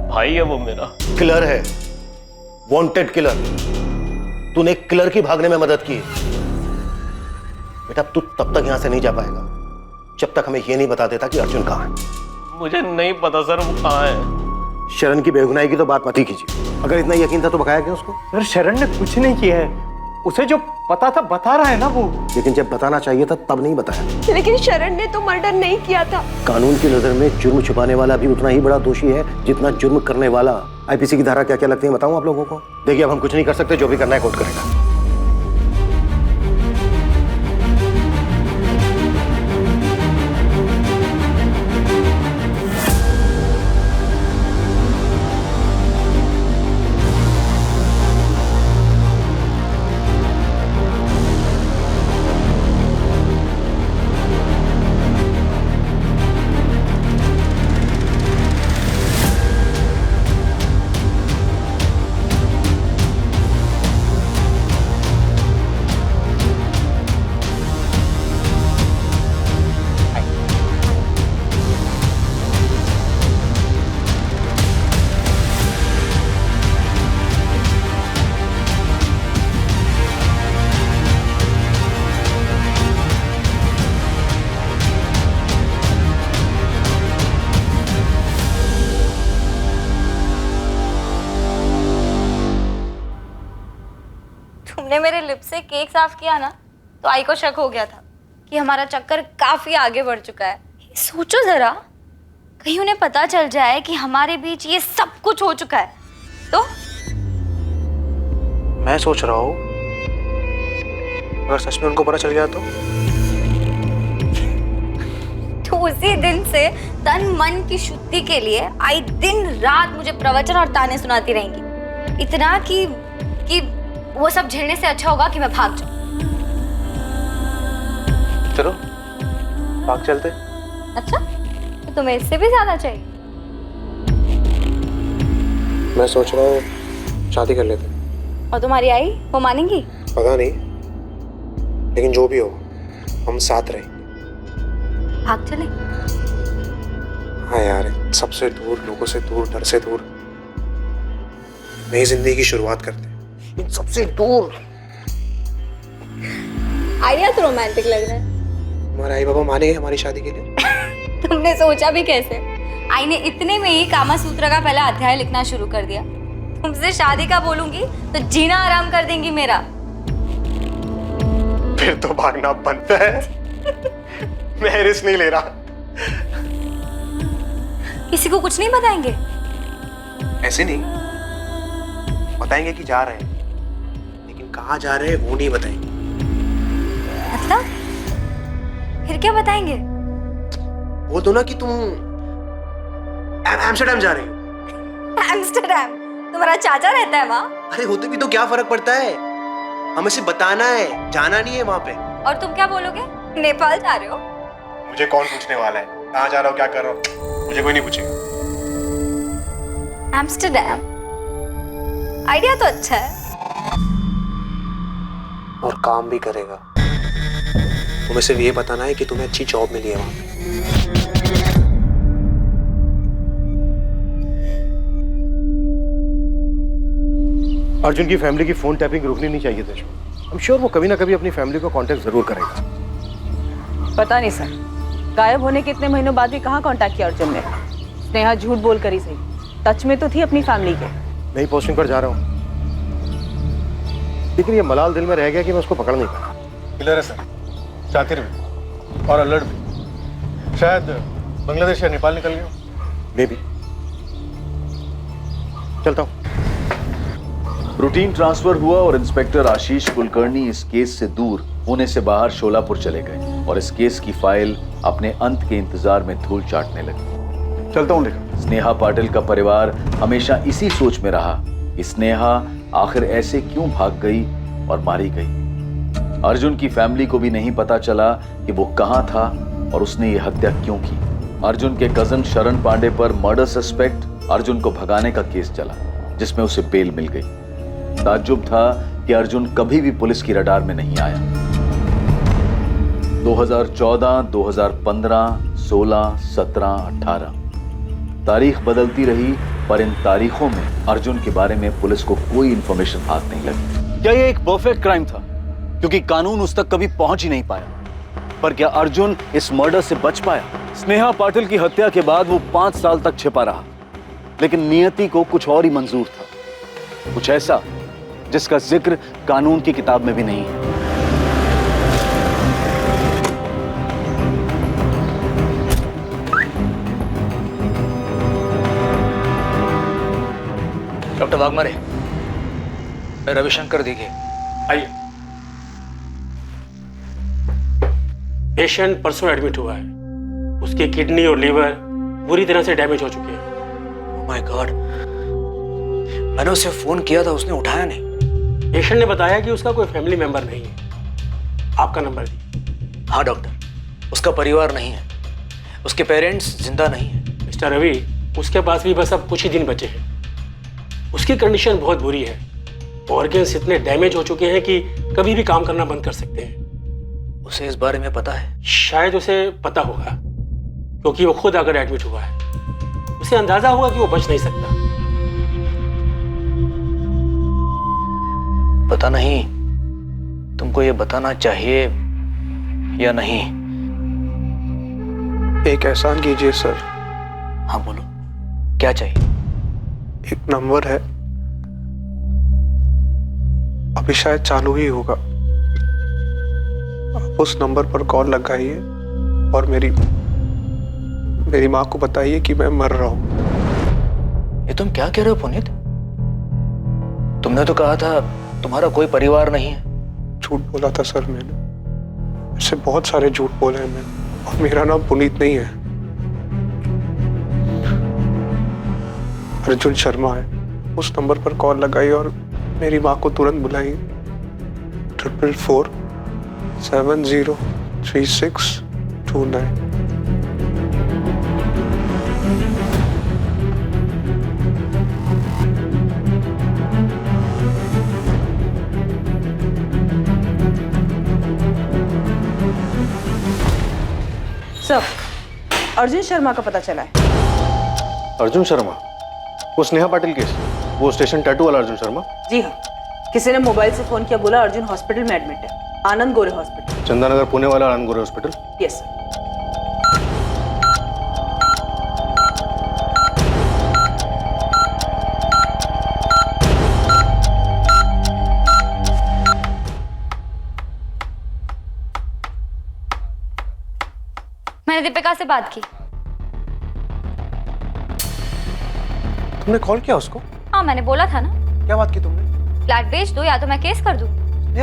भाई है वो मेरा। किलर है, वांटेड किलर। तूने एक किलर की भागने में मदद की। बेटा तू तब तक यहां से नहीं जा पाएगा जब तक हमें यह नहीं बता देता कि अर्जुन कहां है। मुझे नहीं पता सर वो कहाँ है। शरण की बेगुनाही की तो बात मत ही कीजिए। अगर इतना यकीन था तो बकाया क्यों उसको? सर शरण ने कुछ नहीं किया है, उसे जो पता था बता रहा है ना वो। लेकिन जब बताना चाहिए था तब नहीं बताया। लेकिन शरण ने तो मर्डर नहीं किया था। कानून की नजर में जुर्म छुपाने वाला भी उतना ही बड़ा दोषी है जितना जुर्म करने वाला। आईपीसी की धारा क्या क्या लगती है बताऊं आप लोगों को? देखिए अब हम कुछ नहीं कर सकते, जो भी करना है कोर्ट करेगा। तुमने मेरे लिप से केक साफ किया ना, तो आई को शक हो गया था कि हमारा चक्कर काफी आगे बढ़ चुका है। सोचो जरा, कहीं उन्हें पता चल जाए कि हमारे बीच ये सब कुछ हो चुका है तो? मैं सोच रहा हूँ अगर सच में उनको पता चल गया तो उसी दिन से तन मन की शुद्धि के लिए आई दिन रात मुझे प्रवचन और ताने सुनाती रहेंगी। इतना कि वो सब झेलने से अच्छा होगा कि मैं भाग जाऊं। चलो भाग चलते। अच्छा, तो तुम्हें इससे भी ज्यादा चाहिए? मैं सोच रहा हूँ शादी कर लेते। और तुम्हारी आई वो मानेंगी? पता नहीं, लेकिन जो भी हो हम साथ रहेंगे। भाग चले? हाँ यार, सबसे दूर, लोगों से दूर, डर से दूर, नई जिंदगी की शुरुआत करते हैं सबसे दूर। आइडिया तो रोमांटिक लग रहा है। हमारे आई बाबा मानेंगे हमारी शादी के लिए? तुमने सोचा भी कैसे? आई ने इतने में ही कामा सूत्र का पहला अध्याय लिखना शुरू कर दिया। तुमसे शादी का बोलूंगी तो जीना आराम कर देंगी मेरा। फिर तो भागना बनता है। मैं रिस्क नहीं ले रहा। किसी को कुछ नहीं बताएंगे? ऐसे नहीं, बताएंगे कि जा रहे हैं, लेकिन कहाँ जा रहे हैं वो नहीं बताएंगे। मतलब फिर क्या बताएंगे? वो तो ना कि तुम एम्स्टर्डम जा रही हो। एम्स्टर्डम? तुम्हारा चाचा रहता है वहाँ? अरे होते भी तो क्या फर्क पड़ता है, हमें सिर्फ बताना है, जाना नहीं है वहाँ पे। और तुम क्या बोलोगे? नेपाल जा रहे हो? मुझे कौन पूछने वाला है कहाँ जा रहा हो, क्या कर रहा हो? मुझे कोई नहीं पूछेगा। एम्स्टर्डम आइडिया तो अच्छा है और काम भी करेगा। तुम्हें सिर्फ ये बताना है कि तुम्हें अच्छी जॉब मिली है वहां पे। अर्जुन की फैमिली की फोन टैपिंग रुकनी नहीं चाहिए थी। आई एम श्योर वो कभी ना कभी अपनी फैमिली को कांटेक्ट जरूर करेगा। पता नहीं सर, गायब होने के इतने महीनों बाद भी कहाँ कांटेक्ट किया अर्जुन ने। स्नेहा झूठ बोल कर ही सही, टच में तो थी अपनी फैमिली के। नई पोस्टिंग पर जा रहा हूँ, लेकिन ये मलाल दिल में रह गया कि मैं उसको पकड़ नहीं पाया। किलर है सर, शातिर भी और अलर्ट भी। शायद बांग्लादेश या नेपाल निकल गया। May be. चलता हूँ। रूटीन ट्रांसफर हुआ और इंस्पेक्टर आशीष कुलकर्णी इस केस से दूर पुणे से बाहर शोलापुर चले गए और इस केस की फाइल अपने अंत के इंतजार में धूल चाटने लगी। चलता हूँ लेकर। स्नेहा पाटिल का परिवार हमेशा इसी सोच में रहा कि स्नेहा आखिर ऐसे क्यों भाग गई और मारी गई। अर्जुन की फैमिली को भी नहीं पता चला कि वो कहां था और उसने ये हत्या क्यों की। अर्जुन के कजन शरण पांडे पर मर्डर सस्पेक्ट अर्जुन को भगाने का केस चला, जिसमें उसे बेल मिल गई। ताज्जुब था कि अर्जुन कभी भी पुलिस की रडार में नहीं आया। 2014, 2015, 16, 17, 18 तारीख बदलती रही, पर इन तारीखों में अर्जुन के बारे में पुलिस को कोई इंफॉर्मेशन हाथ नहीं लगी। क्या ये एक परफेक्ट क्राइम था? क्योंकि कानून उस तक कभी पहुंच ही नहीं पाया। पर क्या अर्जुन इस मर्डर से बच पाया? स्नेहा पाटिल की हत्या के बाद वो 5 साल तक छिपा रहा, लेकिन नियति को कुछ और ही मंजूर था, कुछ ऐसा जिसका जिक्र कानून की किताब में भी नहीं है। डॉक्टर वाघमारे, रविशंकर देखिए। आइए। पेशेंट परसों एडमिट हुआ है। उसकी किडनी और लीवर बुरी तरह से डैमेज हो चुके हैं। ओह माय गॉड, मैंने उसे फोन किया था, उसने उठाया नहीं। पेशेंट ने बताया कि उसका कोई फैमिली मेंबर नहीं है। आपका नंबर दिए। हाँ डॉक्टर, उसका परिवार नहीं है, उसके पेरेंट्स जिंदा नहीं है। मिस्टर रवि, उसके पास भी बस अब कुछ ही दिन बचे हैं। उसकी कंडीशन बहुत बुरी है। ऑर्गन्स इतने डैमेज हो चुके हैं कि कभी भी काम करना बंद कर सकते हैं। उसे इस बारे में पता है? शायद उसे पता होगा, क्योंकि वो खुद आकर एडमिट हुआ है। उसे अंदाजा हुआ कि वो बच नहीं सकता। पता नहीं तुमको ये बताना चाहिए या नहीं। एक एहसान कीजिए सर। हाँ बोलो, क्या चाहिए? एक नंबर है, अभी शायद चालू ही होगा। आप उस नंबर पर कॉल लगाइए और मेरी माँ को बताइए कि मैं मर रहा हूं। ये तुम क्या कह रहे हो पुनीत? तुमने तो कहा था तुम्हारा कोई परिवार नहीं है। झूठ बोला था सर मैंने। ऐसे बहुत सारे झूठ बोले हैं मैंने, और मेरा नाम पुनीत नहीं है, अर्जुन शर्मा है। उस नंबर पर कॉल लगाइए और मेरी माँ को तुरंत बुलाइए। 444 703629। सर, अर्जुन शर्मा का पता चला है। अर्जुन शर्मा? वो स्नेहा पाटिल केस, वो स्टेशन टैटू वाला अर्जुन शर्मा? जी हाँ, किसी ने मोबाइल से फोन किया, बोला अर्जुन हॉस्पिटल में एडमिट है, आनंद गोरे हॉस्पिटल। चंदानगर पुणे वाला आनंद गोरे हॉस्पिटल? यस। मैंने दीपिका से बात की। तुमने कॉल किया उसको? हाँ मैंने बोला था ना। क्या बात की तुमने? फ्लैट बेच दो या तो मैं केस कर दूं।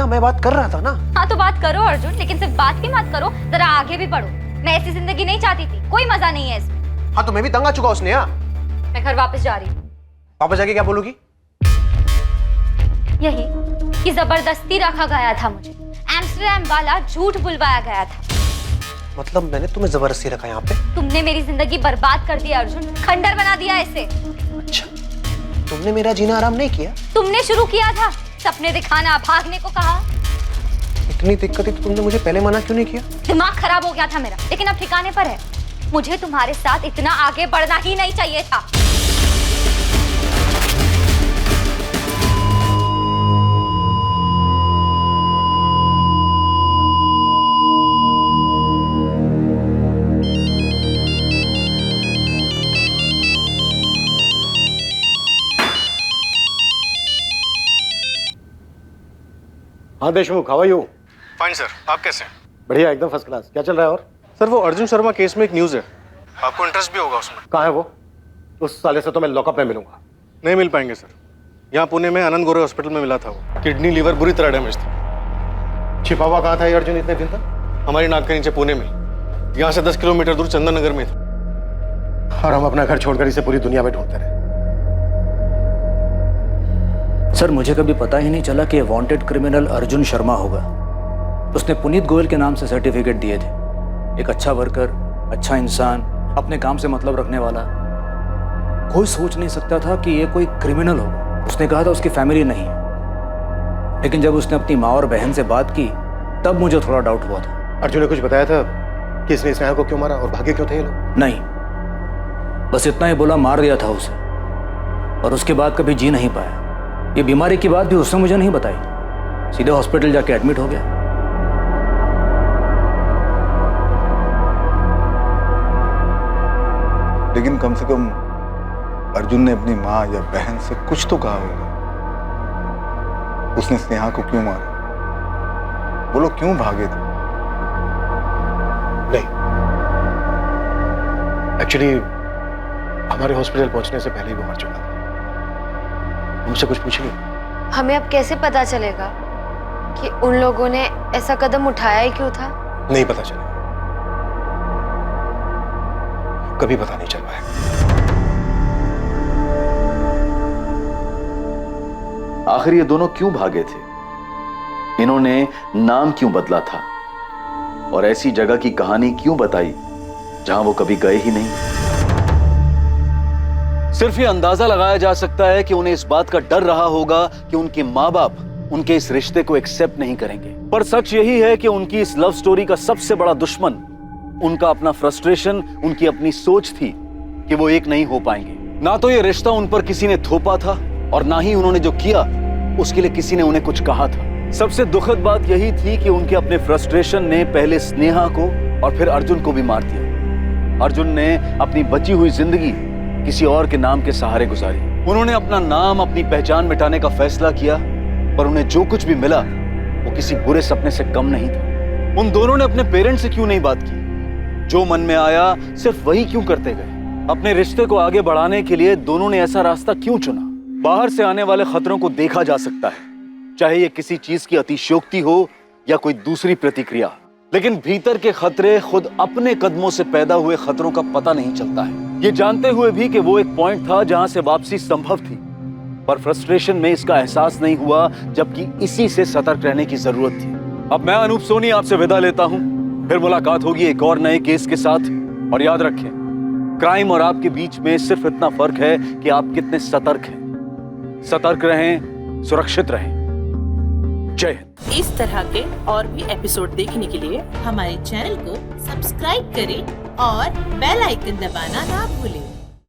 मैं बात कर रहा था ना। हाँ तो बात करो अर्जुन, लेकिन सिर्फ बात की मत करो, जरा आगे भी बढ़ो। मैं ऐसी जिंदगी नहीं चाहती थी, कोई मजा नहीं है इसमें। हाँ तो मैं भी तंग आ चुका हूँ स्नेहा। मैं घर वापस जा रही हूँ। वापस जाके क्या बोलूगी? यही कि जबरदस्ती रखा गया था मुझे, एम्स्टरडैम वाला झूठ बुलवाया गया था। मतलब मैंने तुम्हें जबरदस्ती रखा यहाँ पे? तुमने मेरी जिंदगी बर्बाद कर दिया अर्जुन, खंडर बना दिया इसे। अच्छा, तुमने मेरा जीना आराम नहीं किया? तुमने शुरू किया था, सपने दिखाना, भागने को कहा। इतनी दिक्कत है तो तुमने मुझे पहले मना क्यों नहीं किया? दिमाग खराब हो गया था मेरा, लेकिन अब ठिकाने पर है। मुझे तुम्हारे साथ इतना आगे बढ़ना ही नहीं चाहिए था। हाँ Deshmukh, how are you? Fine sir, आप कैसे हैं? बढ़िया, एकदम फर्स्ट क्लास। क्या चल रहा है? और सर वो अर्जुन शर्मा केस में एक न्यूज़ है। आपको इंटरेस्ट भी होगा उसमें। कहाँ है वो? उस साले से तो मैं लॉकअप में मिलूंगा। नहीं मिल पाएंगे सर। यहाँ पुणे में आनंद गोरे हॉस्पिटल में मिला था वो। किडनी लीवर बुरी तरह डैमेज थी। छिपा हुआ कहाँ था ये अर्जुन इतने दिन तक? हमारी नाक के नीचे पुणे में। यहाँ से 10 किलोमीटर दूर चंदननगर में था। और हम अपना घर छोड़कर इसे पूरी दुनिया में ढूंढते रहे। सर मुझे कभी पता ही नहीं चला कि वांटेड क्रिमिनल अर्जुन शर्मा होगा। उसने पुनीत गोयल के नाम से सर्टिफिकेट दिए थे। एक अच्छा वर्कर, अच्छा इंसान, अपने काम से मतलब रखने वाला। कोई सोच नहीं सकता था कि ये कोई क्रिमिनल होगा। उसने कहा था उसकी फैमिली नहीं है, लेकिन जब उसने अपनी माँ और बहन से बात की तब मुझे थोड़ा डाउट हुआ था। अर्जुन ने कुछ बताया था कि इसने स्नेहा को क्यों मारा और भागे क्यों थे ये लोग? नहीं, बस इतना ही बोला, मार दिया था उसे, और उसके बाद कभी जी नहीं पाया। ये बीमारी की बात भी उसने मुझे नहीं बताई, सीधे हॉस्पिटल जाके एडमिट हो गया। लेकिन कम से कम अर्जुन ने अपनी माँ या बहन से कुछ तो कहा होगा। उसने स्नेहा को क्यों मारा? वो लोग क्यों भागे थे? नहीं, एक्चुअली हमारे हॉस्पिटल पहुंचने से पहले ही वो मर चुका था। उनसे कुछ पूछिए। हमें अब कैसे पता चलेगा कि उन लोगों ने ऐसा कदम उठाया ही क्यों था? नहीं पता चलेगा, कभी पता नहीं चल पाएगा। आखिर ये दोनों क्यों भागे थे? इन्होंने नाम क्यों बदला था? और ऐसी जगह की कहानी क्यों बताई जहां वो कभी गए ही नहीं? सिर्फ ये अंदाजा लगाया जा सकता है कि उन्हें इस बात का डर रहा होगा कि उनके माँ बाप उनके इस रिश्ते को एक्सेप्ट नहीं करेंगे। पर सच यही है कि उनकी इस लव स्टोरी का सबसे बड़ा दुश्मन उनका अपना फ्रस्ट्रेशन, उनकी अपनी सोच थी कि वो एक नहीं हो पाएंगे। ना तो ये रिश्ता उन पर किसी ने थोपा था और ना ही उन्होंने जो किया उसके लिए किसी ने उन्हें कुछ कहा था। सबसे दुखद बात यही थी कि उनके अपने फ्रस्ट्रेशन ने पहले स्नेहा को और फिर अर्जुन को भी मार दिया। अर्जुन ने अपनी बची हुई जिंदगी किसी और के नाम के सहारे गुजारी। उन्होंने अपना नाम, अपनी पहचान मिटाने का फैसला किया, पर उन्हें जो कुछ भी मिला वो किसी बुरे सपने से कम नहीं था। उन दोनों ने अपने पेरेंट्स से क्यों नहीं बात की? जो मन में आया सिर्फ वही क्यों करते गए? अपने रिश्ते को आगे बढ़ाने के लिए दोनों ने ऐसा रास्ता क्यों चुना? बाहर से आने वाले खतरों को देखा जा सकता है, चाहे ये किसी चीज की अतिशयोक्ति हो या कोई दूसरी प्रतिक्रिया, लेकिन भीतर के खतरे खुद अपने कदमों से पैदा हुए खतरों का पता नहीं चलता है। ये जानते हुए भी कि वो एक पॉइंट था जहां से वापसी संभव थी, पर फ्रस्ट्रेशन में इसका एहसास नहीं हुआ, जबकि इसी से सतर्क रहने की जरूरत थी। अब मैं अनूप सोनी आपसे विदा लेता हूं, फिर मुलाकात होगी एक और नए केस के साथ। और याद रखें, क्राइम और आपके बीच में सिर्फ इतना फर्क है कि आप कितने सतर्क हैं। सतर्क रहें, सुरक्षित रहें। जय हिंद। इस तरह के और भी एपिसोड देखने के लिए हमारे चैनल को सब्सक्राइब करें और बेल आइकन दबाना ना भूलें।